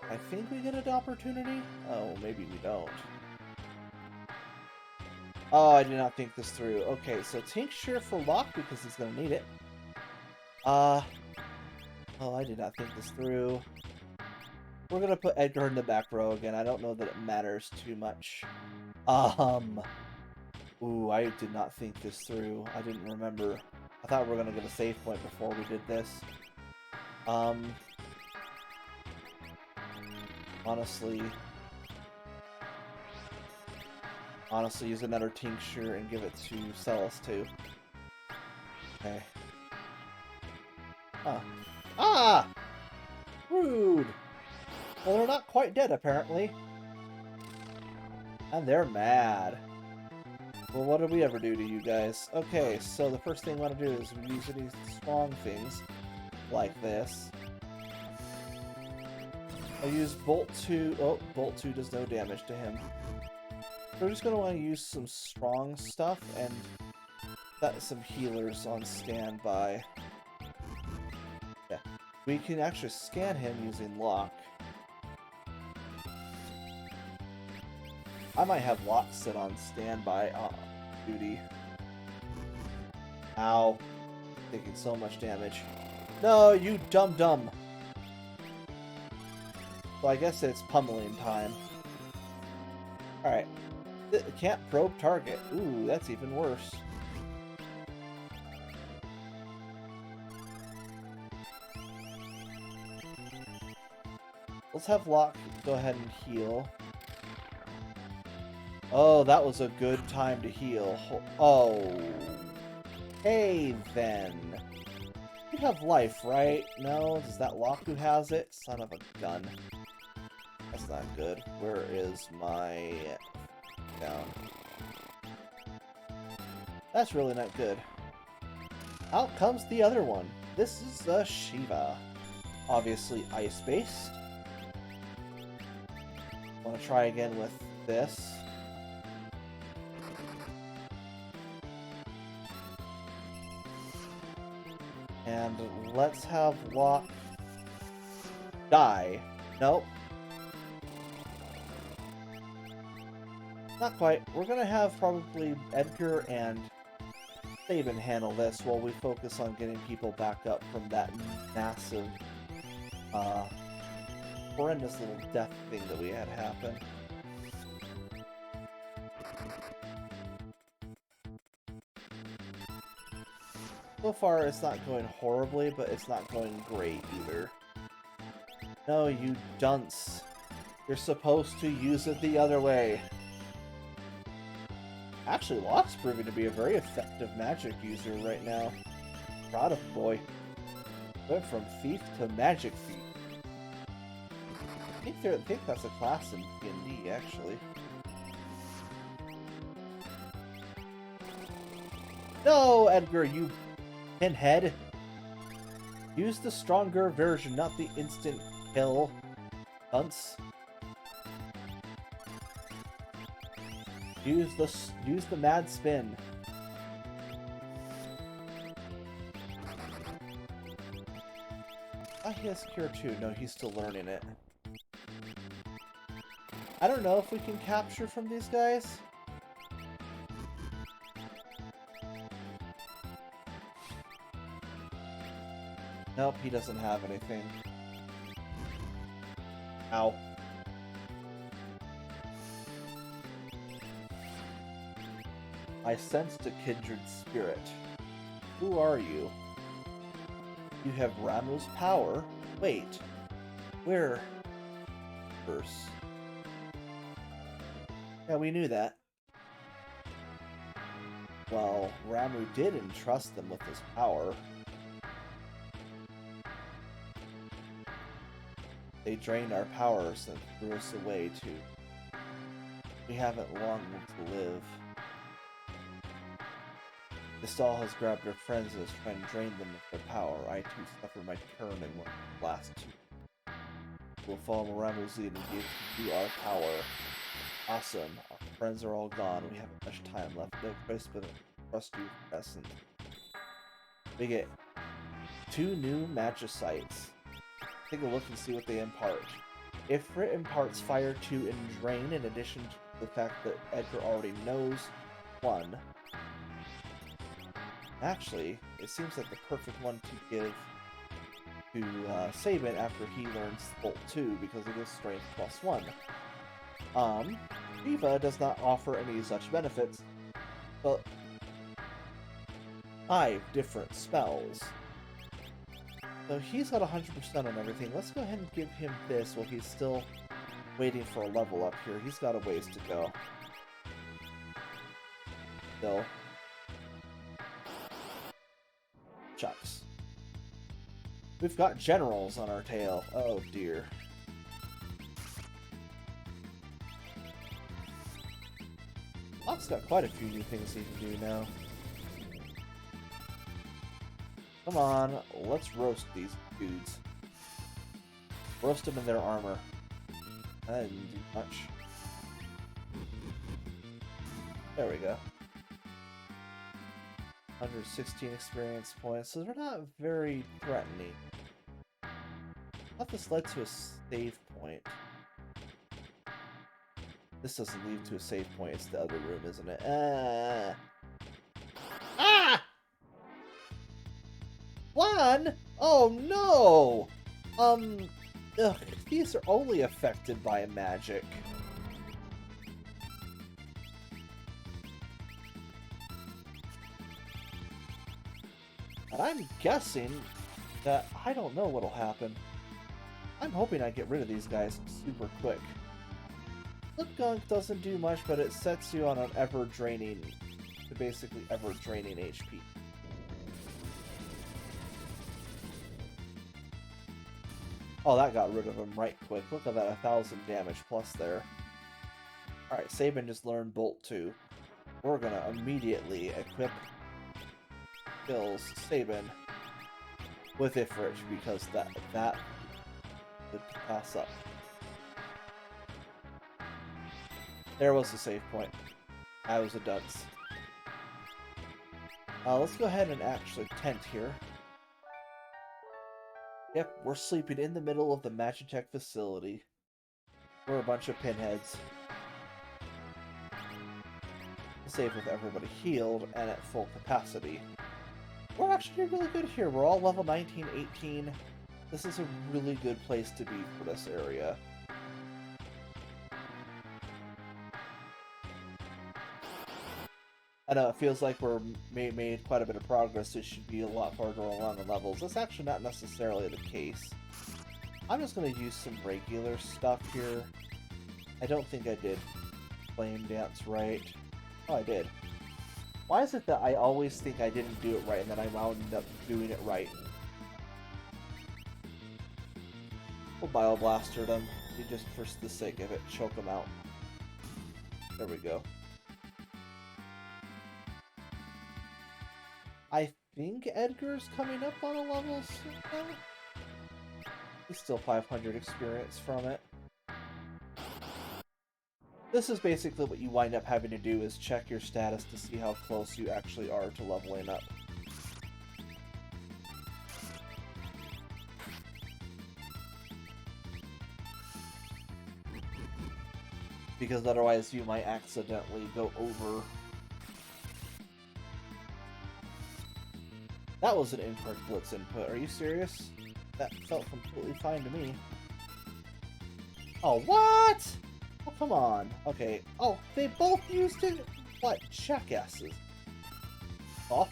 I think we get an opportunity? Oh, maybe we don't. Oh, I did not think this through. Okay, so Tincture for Locke because he's gonna need it. Oh, I did not think this through. We're gonna put Edgar in the back row again. I don't know that it matters too much. Ooh, I did not think this through. I didn't remember. I thought we were gonna get a save point before we did this. Honestly, use another Tincture and give it to Celis too. Okay. Huh. Ah! Rude! Well, they're not quite dead, apparently. And they're mad. Well, what did we ever do to you guys? Okay, so the first thing I want to do is use these strong things. Like this. I'll use Bolt 2. Oh, Bolt 2 does no damage to him. We're just going to want to use some strong stuff and set some healers on standby. Yeah. We can actually scan him using Locke. I might have Locke sit on standby duty. Ow. Taking so much damage. No, you dumb. So I guess it's pummeling time. Alright. Can't probe target. Ooh, that's even worse. Let's have Locke go ahead and heal. Oh, that was a good time to heal. Oh. Hey, then. You have life, right? No? Is that Locke who has it? Son of a gun. That's not good. Where is my... down. That's really not good. Out comes the other one. This is a Shiva. Obviously ice-based. Want to try again with this. And let's have Locke die. Nope. Not quite. We're going to have probably Edgar and Sabin handle this while we focus on getting people back up from that massive, horrendous little death thing that we had happen. So far, it's not going horribly, but it's not going great either. No, you dunce. You're supposed to use it the other way. Actually, Locke's proving to be a very effective magic user right now. Proud of boy. Went from thief to magic thief. I think that's a class in D&D, actually. No, Edgar, you pinhead. Use the stronger version, not the instant kill. Dunce. Use the mad spin. Oh, he has cure too. No, he's still learning it. I don't know if we can capture from these guys. Nope, he doesn't have anything. Ow. I sensed a kindred spirit. Who are you? You have Ramu's power. Wait. Where? Verse. Yeah, we knew that. Well, Ramu did entrust them with his power. They drained our powers and threw us away too. We haven't long to live. This all has grabbed their friends and is trying to drain them of their power. I too suffer my turn in one of the last two. We'll follow Moramo's lead and give you our power. Awesome. Our friends are all gone. We haven't much time left. No choice but to trust you for essence. We get 2 new Magicites. Take a look and see what they impart. If it imparts Fire 2 and Drain, in addition to the fact that Edgar already knows 1, actually, it seems like the perfect one to give to Sabin after he learns Bolt 2, because it is Strength +1. Shiva does not offer any such benefits, but 5 different spells. So he's got 100% on everything. Let's go ahead and give him this while he's still waiting for a level up here. He's got a ways to go. Still. Chucks. We've got generals on our tail. Oh dear. Locke's got quite a few new things he can do now. Come on, let's roast these dudes. Roast them in their armor. That didn't do much. There we go. 116 experience points, so they're not very threatening. I thought this led to a save point. This doesn't lead to a save point, it's the other room, isn't it? Ah! 1? Oh no! Ugh, these are only affected by magic. And I'm guessing that I don't know what'll happen. I'm hoping I get rid of these guys super quick. Flip Gunk doesn't do much, but it sets you on an ever-draining, basically ever-draining HP. Oh, that got rid of him right quick. Look at that, 1,000 damage plus there. Alright, Sabin just learned Bolt 2. We're gonna immediately equip kills Sabin with Ifrit, because that could pass up. There was the save point. I was a dunce. Let's go ahead and actually tent here. Yep, we're sleeping in the middle of the Magitech facility. We're a bunch of pinheads. Save with everybody healed and at full capacity. We're actually really good here. We're all level 19, 18. This is a really good place to be for this area. I know, it feels like we're made quite a bit of progress. It should be a lot farther along the levels. That's actually not necessarily the case. I'm just going to use some regular stuff here. I don't think I did Flame Dance right. Oh, I did. Why is it that I always think I didn't do it right and then I wound up doing it right? We'll Bioblaster them. Just for the sake of it, choke them out. There we go. I think Edgar's coming up on a level soon now. He's still 500 experience from it. This is basically what you wind up having to do, is check your status to see how close you actually are to leveling up. Because otherwise you might accidentally go over. That was an incorrect Blitz input. Are you serious? That felt completely fine to me. Oh, what? Oh, come on. Okay. Oh, they both used it? What? Jackasses. Off.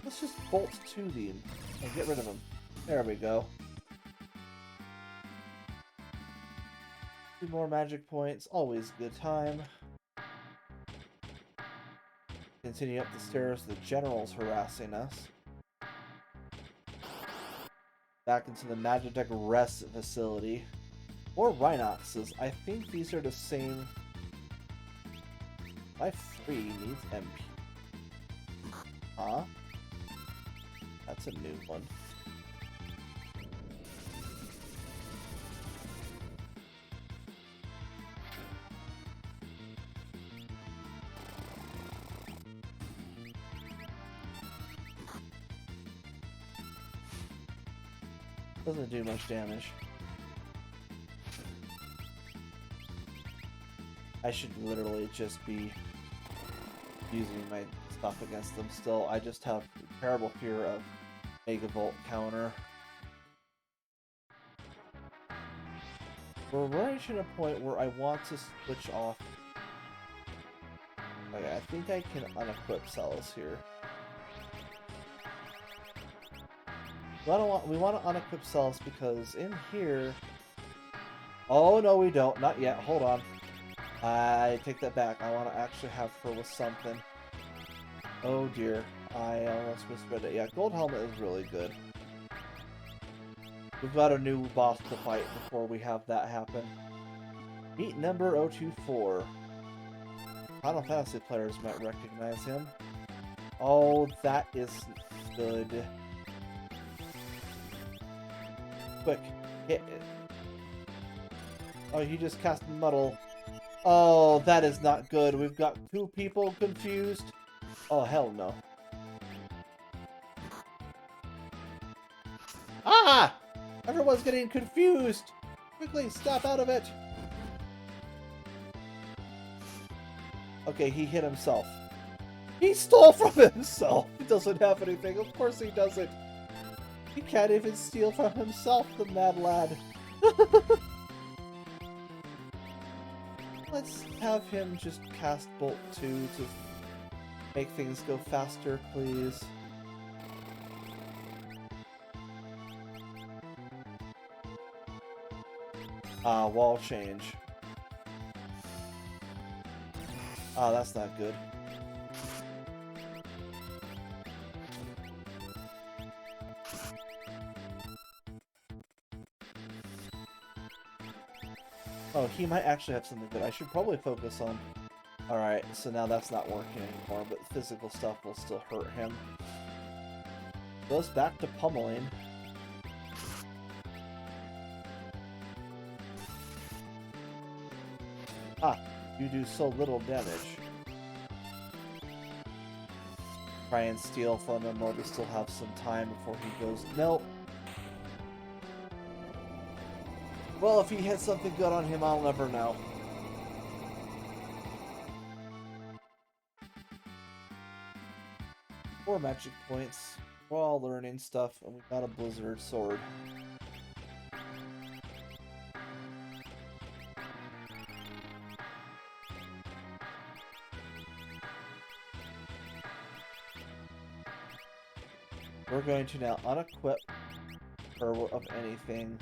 Let's just bolt to them and get rid of them. There we go. 2 more magic points. Always a good time. Continue up the stairs, the general's harassing us. Back into the Magitech rest facility. Or Rhinoxes. I think these are the same Life 3 needs MP. Huh? That's a new one. Doesn't do much damage. I should literally just be using my stuff against them still. I just have terrible fear of Megavolt counter. We're reaching a point where I want to switch off. Okay, I think I can unequip cells here. We want to unequip cells because in here... Oh, no, we don't. Not yet. Hold on. I take that back. I want to actually have her with something. Oh, dear. I almost misread it. Yeah, Gold Helmet is really good. We've got a new boss to fight before we have that happen. Meet number 024. Final Fantasy players might recognize him. Oh, that is good. Quick, hit it. Oh, he just cast Muddle. Oh, that is not good. We've got two people confused. Oh, hell no. Ah! Everyone's getting confused! Quickly, stop out of it! Okay, he hit himself. He stole from himself! He doesn't have anything. Of course he doesn't. He can't even steal from himself, the mad lad. Let's have him just cast Bolt 2 to make things go faster, please. Ah, wall change. Ah, that's not good. Oh, he might actually have something good. I should probably focus on... Alright, so now that's not working anymore, but physical stuff will still hurt him. Goes back to pummeling. Ah, you do so little damage. Try and steal from him while we still have some time before he goes... Nope. Well, if he had something good on him, I'll never know. Four magic points. We're all learning stuff, and we got a Blizzard sword. We're going to now unequip her of anything.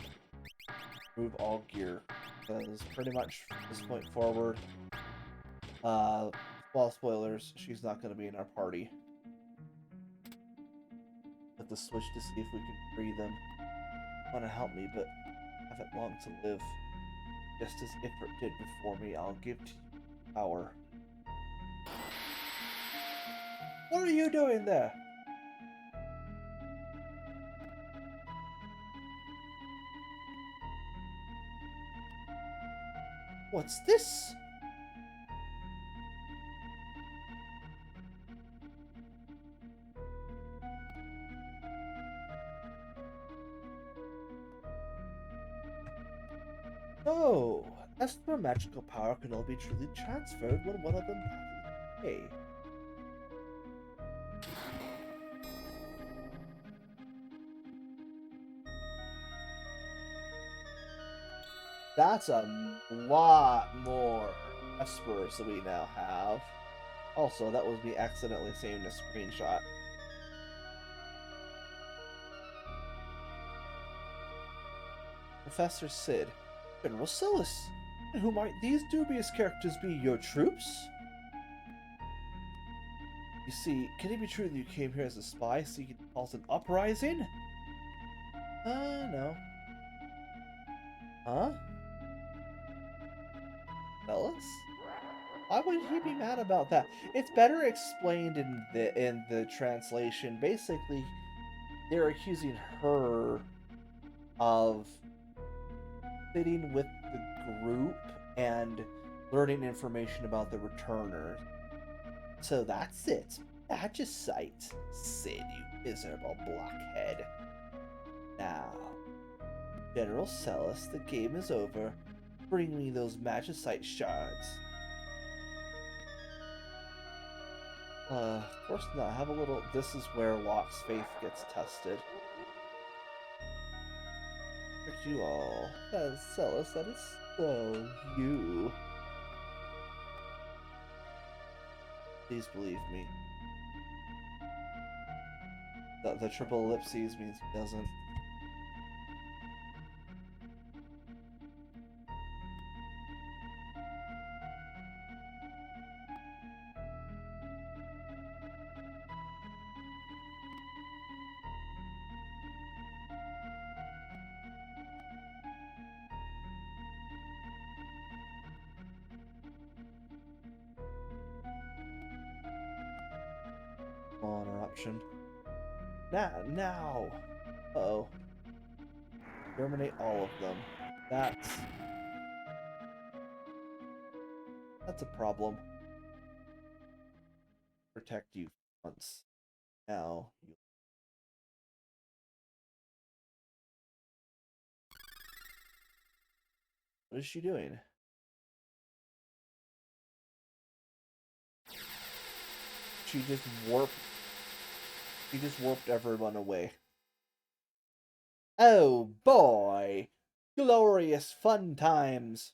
Remove all gear. Because pretty much from this point forward, well, spoilers, she's not going to be in our party. Let the switch to see if we can free them. Want to help me, but haven't long to live. Just as Ifrit did before me, I'll give to you power. What are you doing there? What's this? Oh, Esper magical power can all be truly transferred when one of them passes away. That's a lot more Espers that we now have. Also, that was me accidentally saving a screenshot. Professor Sid. General Silas. And who might these dubious characters be? Your troops? You see, can it be true that you came here as a spy seeking to cause an uprising? No. Huh? Silas? Why would he be mad about that? It's better explained in the translation. Basically, they're accusing her of sitting with the group and learning information about the returners. So that's it. Magicite, Sid, you miserable blockhead. Now, General Celis, the game is over. Bring me those Magicite shards. Of course not. Have a little. This is where Locke's faith gets tested. Tricked you all. That is Celis. That is so you. Please believe me. The triple ellipses means he doesn't. Small interruption. Now. Uh-oh. Terminate all of them. That's a problem. Protect you once. Now you. What is she doing? She just warped. She just warped everyone away. Oh boy! Glorious fun times!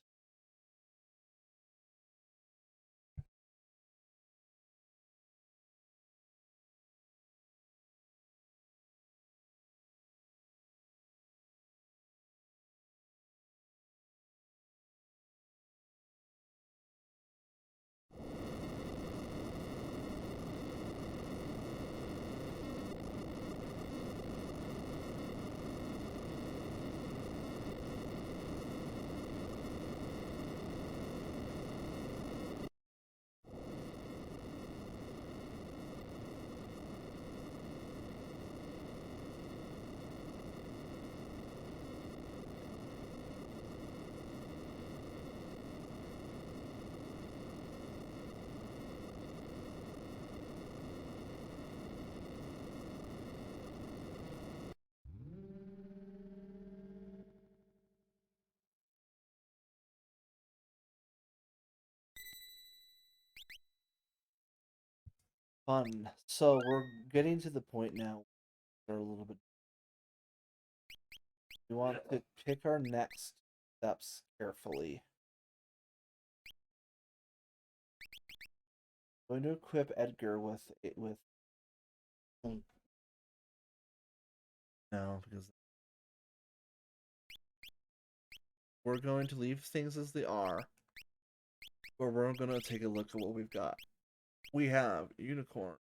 Fun. So we're getting to the point now. We're a little bit. We want to pick our next steps carefully. I'm going to equip Edgar with no, because we're going to leave things as they are, or we're going to take a look at what we've got. We have Unicorn.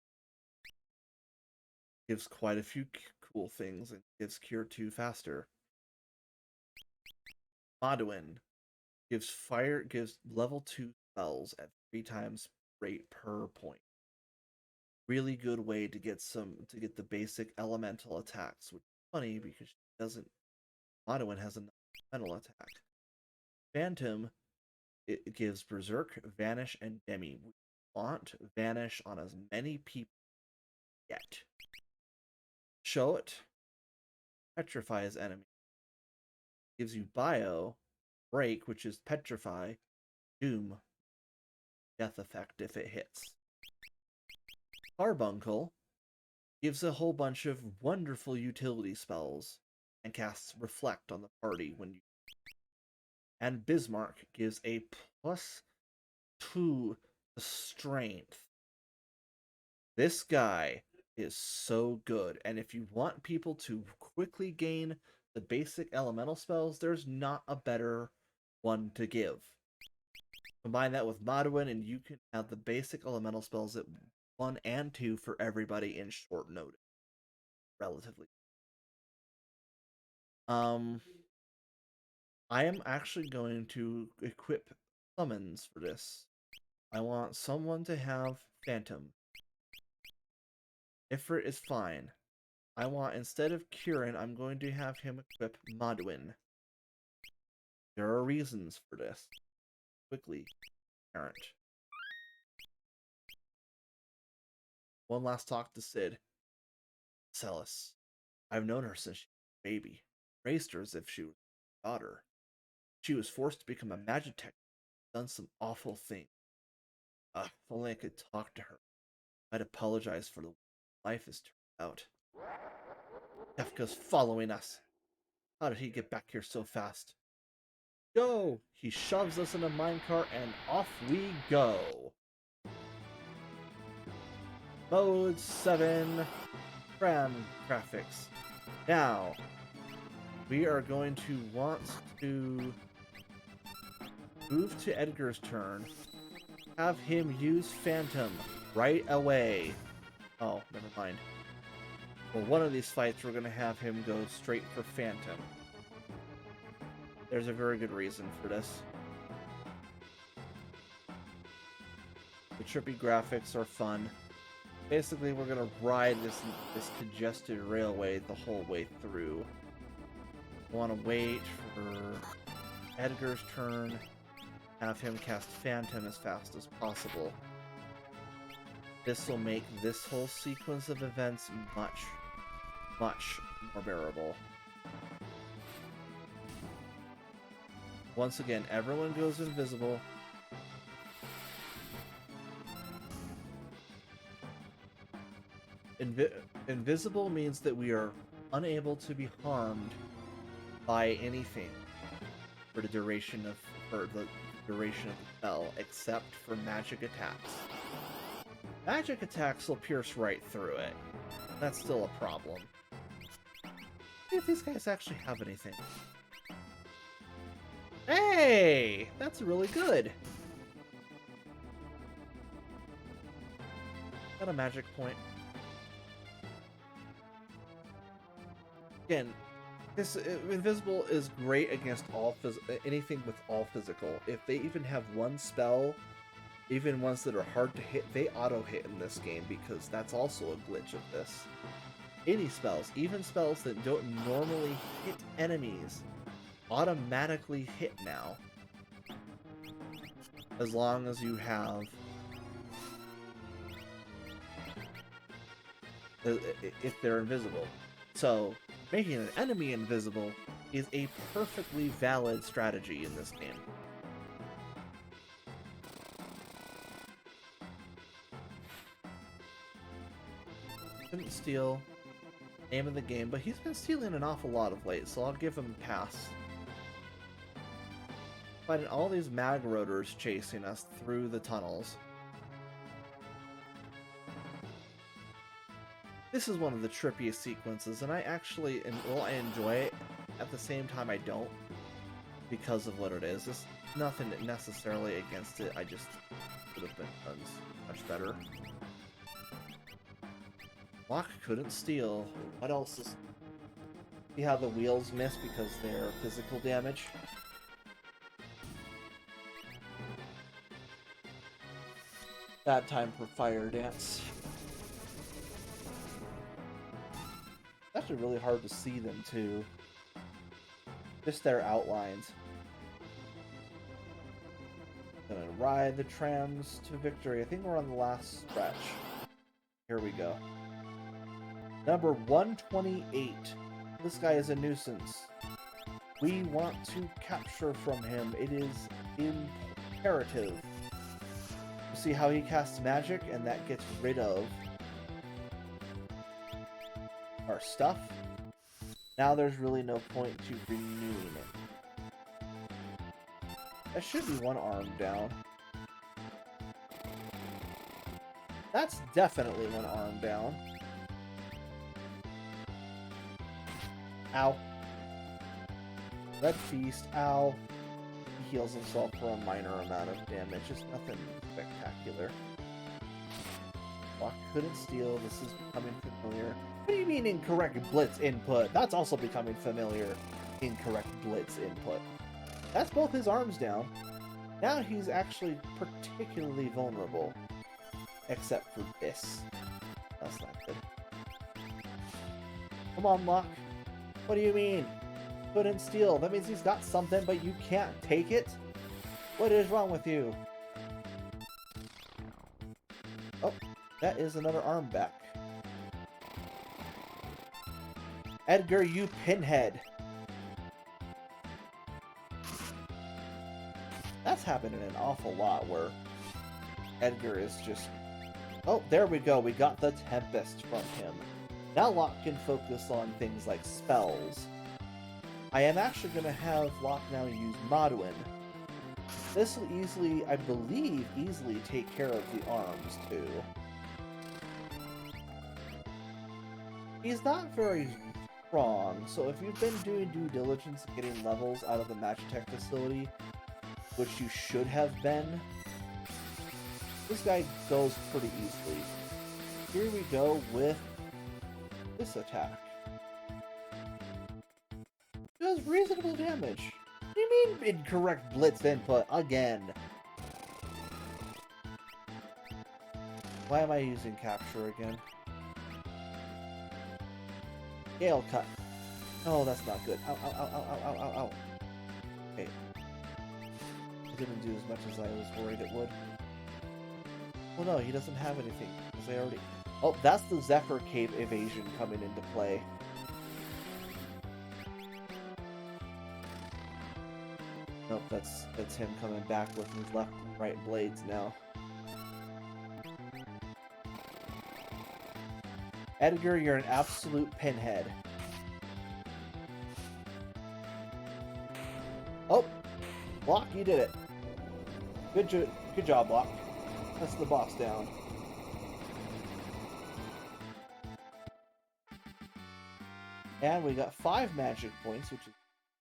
Gives quite a few cool things and gives Cure 2 faster. Modwin gives level 2 spells at 3 times rate per point. Really good way to get the basic elemental attacks, which is funny because she doesn't Modwin has an elemental attack. Phantom, it gives Berserk, Vanish, and Demi. We want Vanish on as many people yet. Show it. Petrify his enemy. Gives you Bio, Break, which is Petrify, Doom, Death effect if it hits. Carbuncle gives a whole bunch of wonderful utility spells and casts Reflect on the party when you. And Bismarck gives a +2 strength. This guy is so good, and if you want people to quickly gain the basic elemental spells, there's not a better one to give. Combine that with Modwin, and you can have the basic elemental spells at 1 and 2 for everybody in short notice. Relatively. I am actually going to equip summons for this. I want someone to have Phantom. Ifrit is fine. I want, instead of Kieran, I'm going to have him equip Modwin. There are reasons for this. Quickly, parent. One last talk to Sid. Celis. I've known her since she was a baby. Raised her as if she was a daughter. She was forced to become a Magitech. Done some awful things. If only I could talk to her. I'd apologize for the way life has turned out. Kefka's following us. How did he get back here so fast? Go! He shoves us in a minecart and off we go. Mode 7 RAM graphics. Now, we are going to want to move to Edgar's turn. Have him use Phantom right away. Oh, never mind. Well, one of these fights we're going to have him go straight for Phantom. There's a very good reason for this. The trippy graphics are fun. Basically, we're going to ride this congested railway the whole way through. Want to wait for Edgar's turn. Have him cast Phantom as fast as possible. This will make this whole sequence of events much, much more bearable. Once again, everyone goes invisible. Invisible means that we are unable to be harmed by anything for the duration of the spell, except for magic attacks. Magic attacks will pierce right through it. That's still a problem. See if these guys actually have anything. Hey! That's really good! Got a magic point. Again, this Invisible is great against anything with all physical. If they even have one spell, even ones that are hard to hit, they auto-hit in this game because that's also a glitch of this. Any spells, even spells that don't normally hit enemies, automatically hit now. As long as you have... if they're invisible. So, making an enemy invisible is a perfectly valid strategy in this game. Couldn't steal. Name of the game, but he's been stealing an awful lot of late, so I'll give him a pass. Finding all these mag rotors chasing us through the tunnels. This is one of the trippiest sequences, and I actually, I enjoy it. At the same time, I don't, because of what it is. It's nothing necessarily against it. I just would have been done much better. Locke couldn't steal. What else is... See how the wheels miss because they're physical damage? Bad time for fire dance. It's actually really hard to see them too. Just their outlines. Gonna ride the trams to victory. I think we're on the last stretch. Here we go. Number 128. This guy is a nuisance. We want to capture from him. It is imperative. You see how he casts magic and that gets rid of our stuff? Now there's really no point to renewing it. That should be one arm down. That's definitely one arm down. Ow. Red Feast, ow. He heals himself for a minor amount of damage. It's nothing spectacular. Locke couldn't steal. This is becoming familiar. What do you mean incorrect blitz input? That's also becoming familiar. Incorrect blitz input. That's both his arms down. Now he's actually particularly vulnerable. Except for this. That's not good. Come on, Locke. What do you mean? Couldn't steal. That means he's got something, but you can't take it? What is wrong with you? Oh, that is another arm back. Edgar, you pinhead. That's happening an awful lot where Edgar is just... Oh, there we go. We got the Tempest from him. Now Locke can focus on things like spells. I am actually going to have Locke now use Modwin. This will easily, I believe, take care of the arms, too. He's not very strong, so if you've been doing due diligence and getting levels out of the Magitech facility, which you should have been, this guy goes pretty easily. Here we go with this attack. It does reasonable damage. What do you mean incorrect blitz input again? Why am I using capture again? Gale cut. Oh, that's not good. Ow, ow, ow, ow, ow, ow, ow. Okay. It didn't do as much as I was worried it would. Well, no, he doesn't have anything. Because I already... Oh, that's the Zephyr Cape evasion coming into play. Nope, that's him coming back with his left and right blades now. Edgar, you're an absolute pinhead. Oh! Locke, you did it. Good job, Locke. That's the boss down. And we got 5 magic points, which is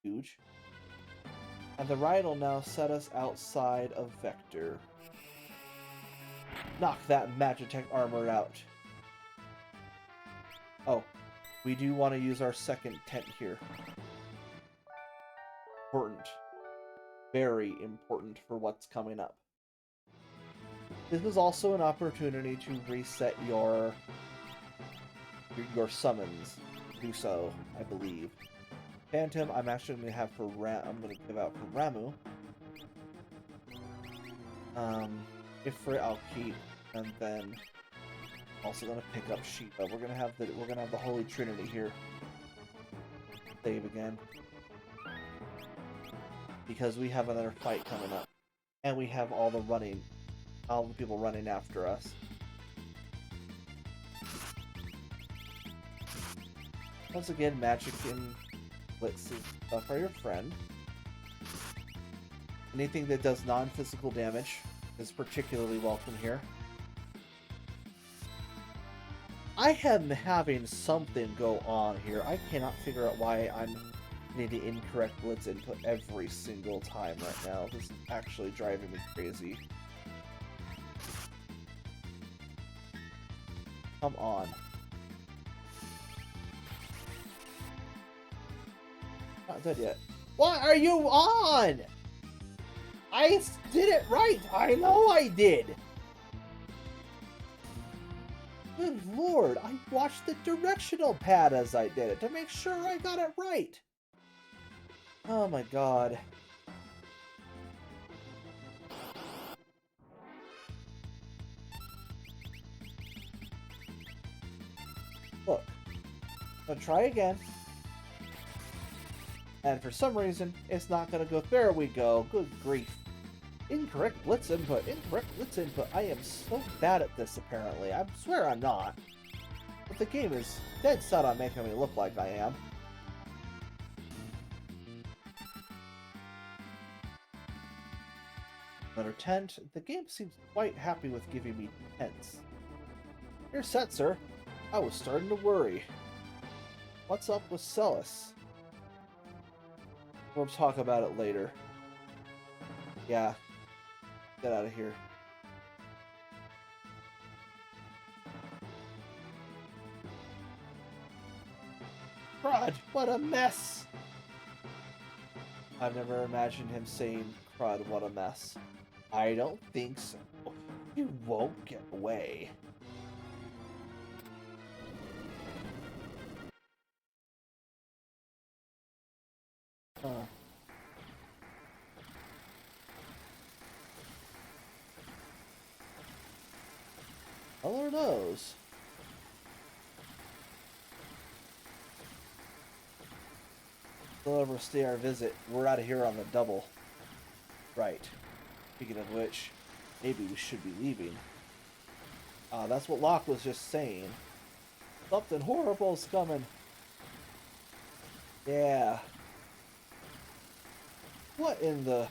huge. And the ride will now set us outside of Vector. Knock that Magitech armor out. Oh, we do want to use our second tent here. Important. Very important for what's coming up. This is also an opportunity to reset your summons. Do so, I believe. Phantom, I'm actually going to have for I'm going to give out for Ramu. Ifrit, I'll keep, and then also going to pick up Shiva. We're going to have the Holy Trinity here. Save again, because we have another fight coming up, and we have all the people running after us. Once again, magic and blitz are your friend. Anything that does non-physical damage is particularly welcome here. I am having something go on here. I cannot figure out why I'm getting the incorrect blitz input every single time right now. This is actually driving me crazy. Come on. Not dead yet. What are you on? I did it right. I know I did. Good lord, I watched the directional pad as I did it to make sure I got it right. Oh my god. Look. I'm gonna try again. And for some reason, it's not gonna go. There we go. Good grief. Incorrect blitz input. Incorrect blitz input. I am so bad at this, apparently. I swear I'm not. But the game is dead set on making me look like I am. Another tent. The game seems quite happy with giving me tents. You're set, sir. I was starting to worry. What's up with Celis? We'll talk about it later. Yeah. Get out of here. Crud, what a mess! I've never imagined him saying, crud, what a mess. I don't think so. You won't get away. Huh. Color knows. They'll overstay our visit. We're out of here on the double. Right. Speaking of which, maybe we should be leaving. That's what Locke was just saying. Something horrible's coming. Yeah. What in the...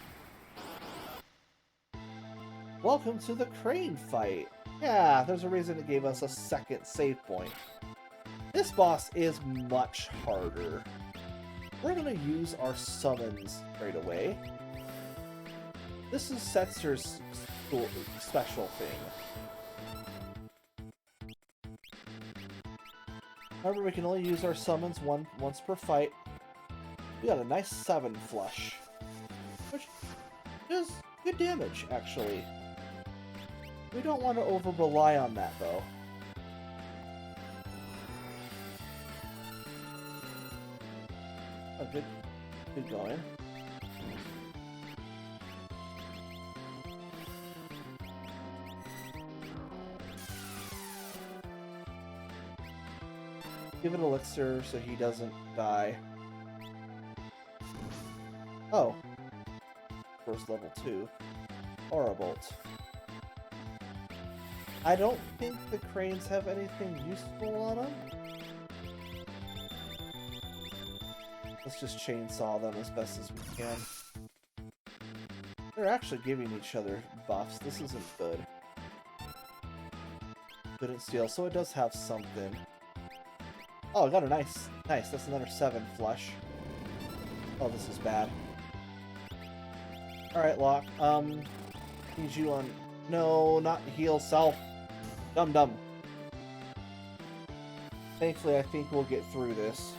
Welcome to the crane fight. Yeah, there's a reason it gave us a second save point. This boss is much harder. We're gonna use our summons right away. This is Setzer's special thing. However, we can only use our summons once per fight. We got a nice 7 flush, which is good damage, actually. We don't want to over-rely on that, though. Oh, good going. Give it elixir so he doesn't die. Oh. First level 2. Aura Bolt. I don't think the cranes have anything useful on them. Let's just chainsaw them as best as we can. They're actually giving each other buffs. This isn't good. Couldn't steal, so it does have something. Oh, I got a nice. That's another 7 flush. Oh, this is bad. Alright, Locke. Need you on... No, not heal self. Dum-dum. Thankfully, I think we'll get through this.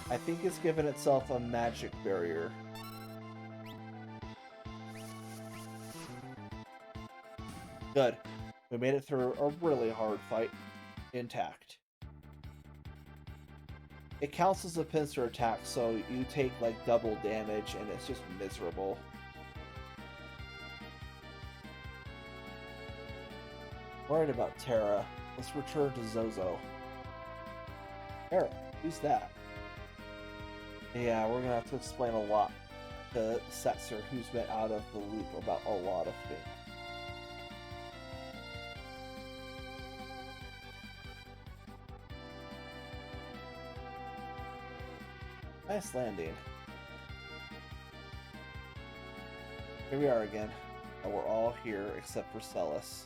I think it's given itself a magic barrier. Good. We made it through a really hard fight. Intact. It counts as a pincer attack, so you take like double damage and it's just miserable. Worried about Terra. Let's return to Zozo. Terra, who's that? Yeah, we're gonna have to explain a lot to Setzer, who's been out of the loop about a lot of things. Nice landing. Here we are again. And we're all here except for Celis.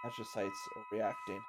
Astrocytes are reacting.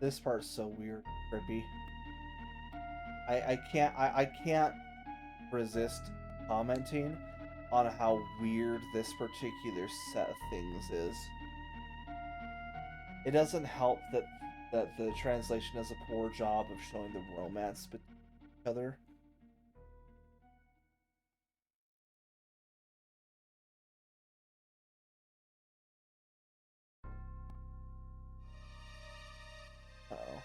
This part's so weird, trippy. I can't resist commenting on how weird this particular set of things is. It doesn't help that the translation does a poor job of showing the romance between each other. Uh-oh.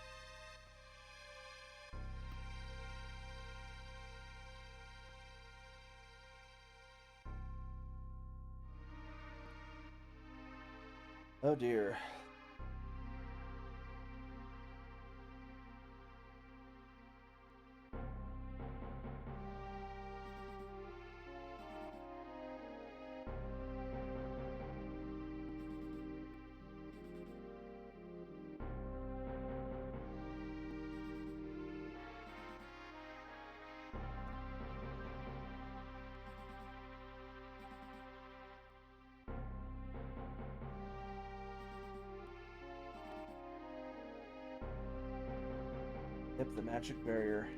Oh dear. Yep, the magic barrier.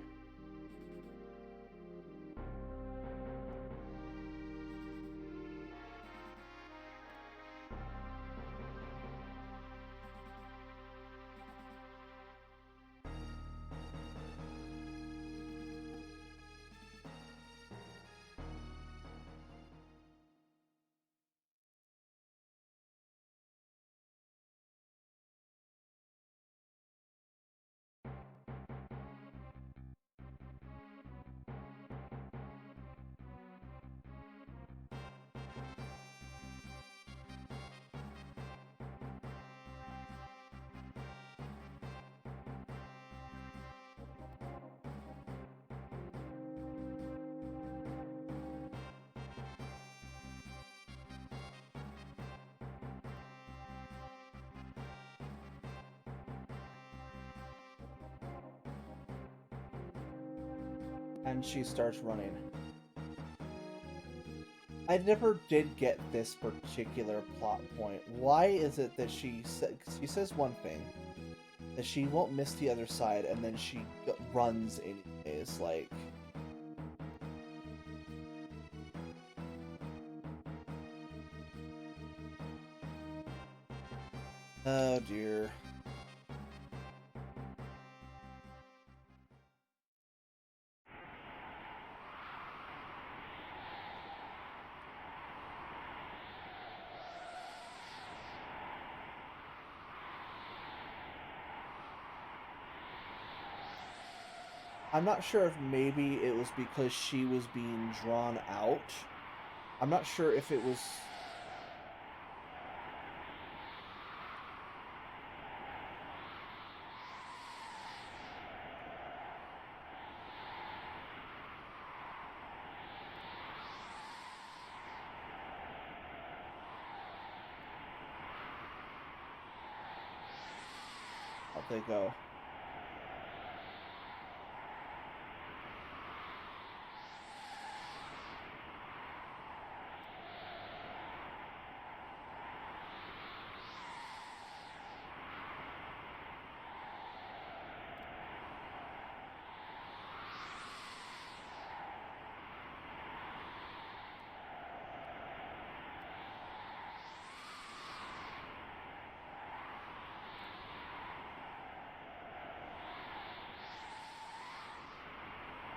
And she starts running. I never did get this particular plot point. Why is it that she says one thing, that she won't miss the other side, and then she runs anyways? Like, oh dear. I'm not sure if maybe it was because she was being drawn out. I'm not sure if it was. Out they go.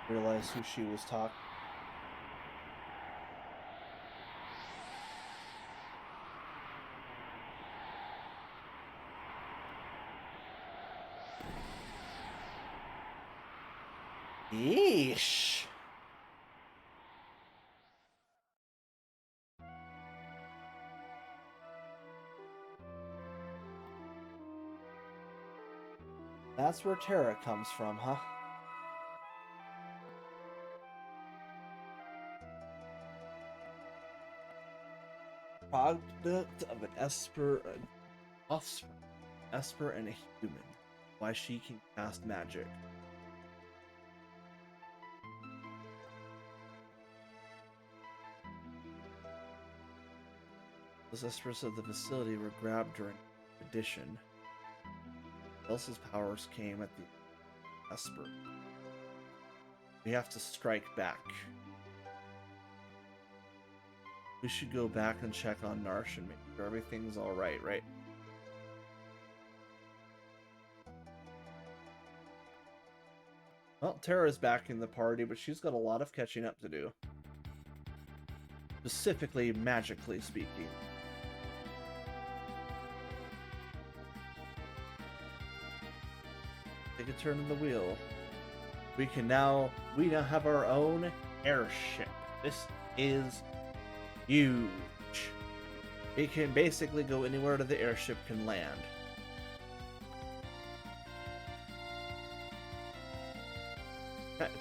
Realize who she was talking. Yeesh. That's where Terra comes from, huh? Product of an offspring, Esper, and a human. Why she can cast magic. Those Espers of the facility were grabbed during addition. Elsa's powers came at the Esper. We have to strike back. We should go back and check on Narsh and make sure everything's alright, right? Well, Terra's back in the party, but she's got a lot of catching up to do. Specifically, magically speaking. Take a turn in the wheel. We now have our own airship. This is huge. We can basically go anywhere that the airship can land.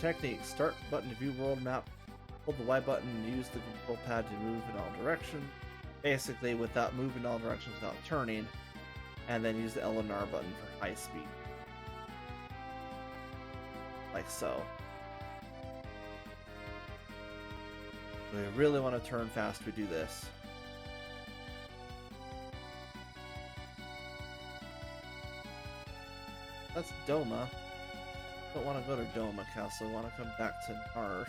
Technique. Start button to view world map. Hold the Y button and use the control pad to move in all directions. Basically, without moving in all directions without turning. And then use the L and R button for high speed. Like so. If we really want to turn fast, we do this. That's Doma. Don't want to go to Doma Castle. I want to come back to Narsh.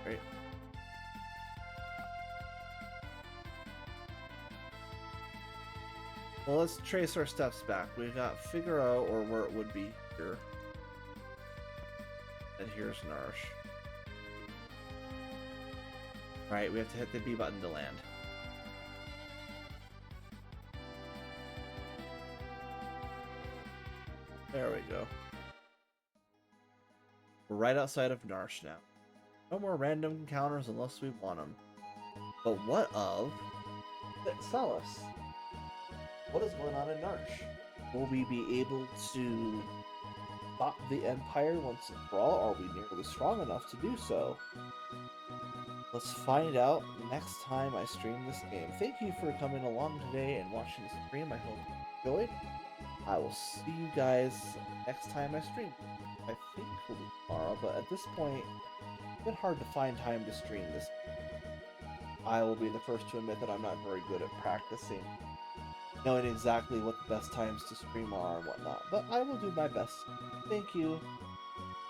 Right. Well, let's trace our steps back. We got Figaro, or where it would be here. And here's Narsh. Right, we have to hit the B button to land. There we go. We're right outside of Narsh now. No more random encounters unless we want them. But what of Salus? What is going on in Narsh? Will we be able to stop the Empire once and for all? Are we nearly strong enough to do so? Let's find out next time I stream this game. Thank you for coming along today and watching the stream. I hope you enjoyed. I will see you guys next time I stream. I think it'll be tomorrow, but at this point, it's been hard to find time to stream this. I will be the first to admit that I'm not very good at practicing, knowing exactly what the best times to stream are and whatnot, but I will do my best. Thank you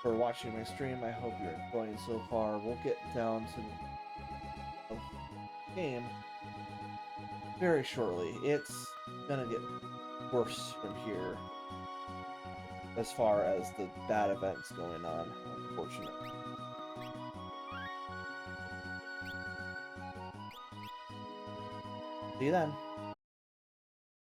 for watching my stream. I hope you're enjoying so far. We'll get down to the game very shortly. It's gonna get worse from here as far as the bad events going on, unfortunately. See you then.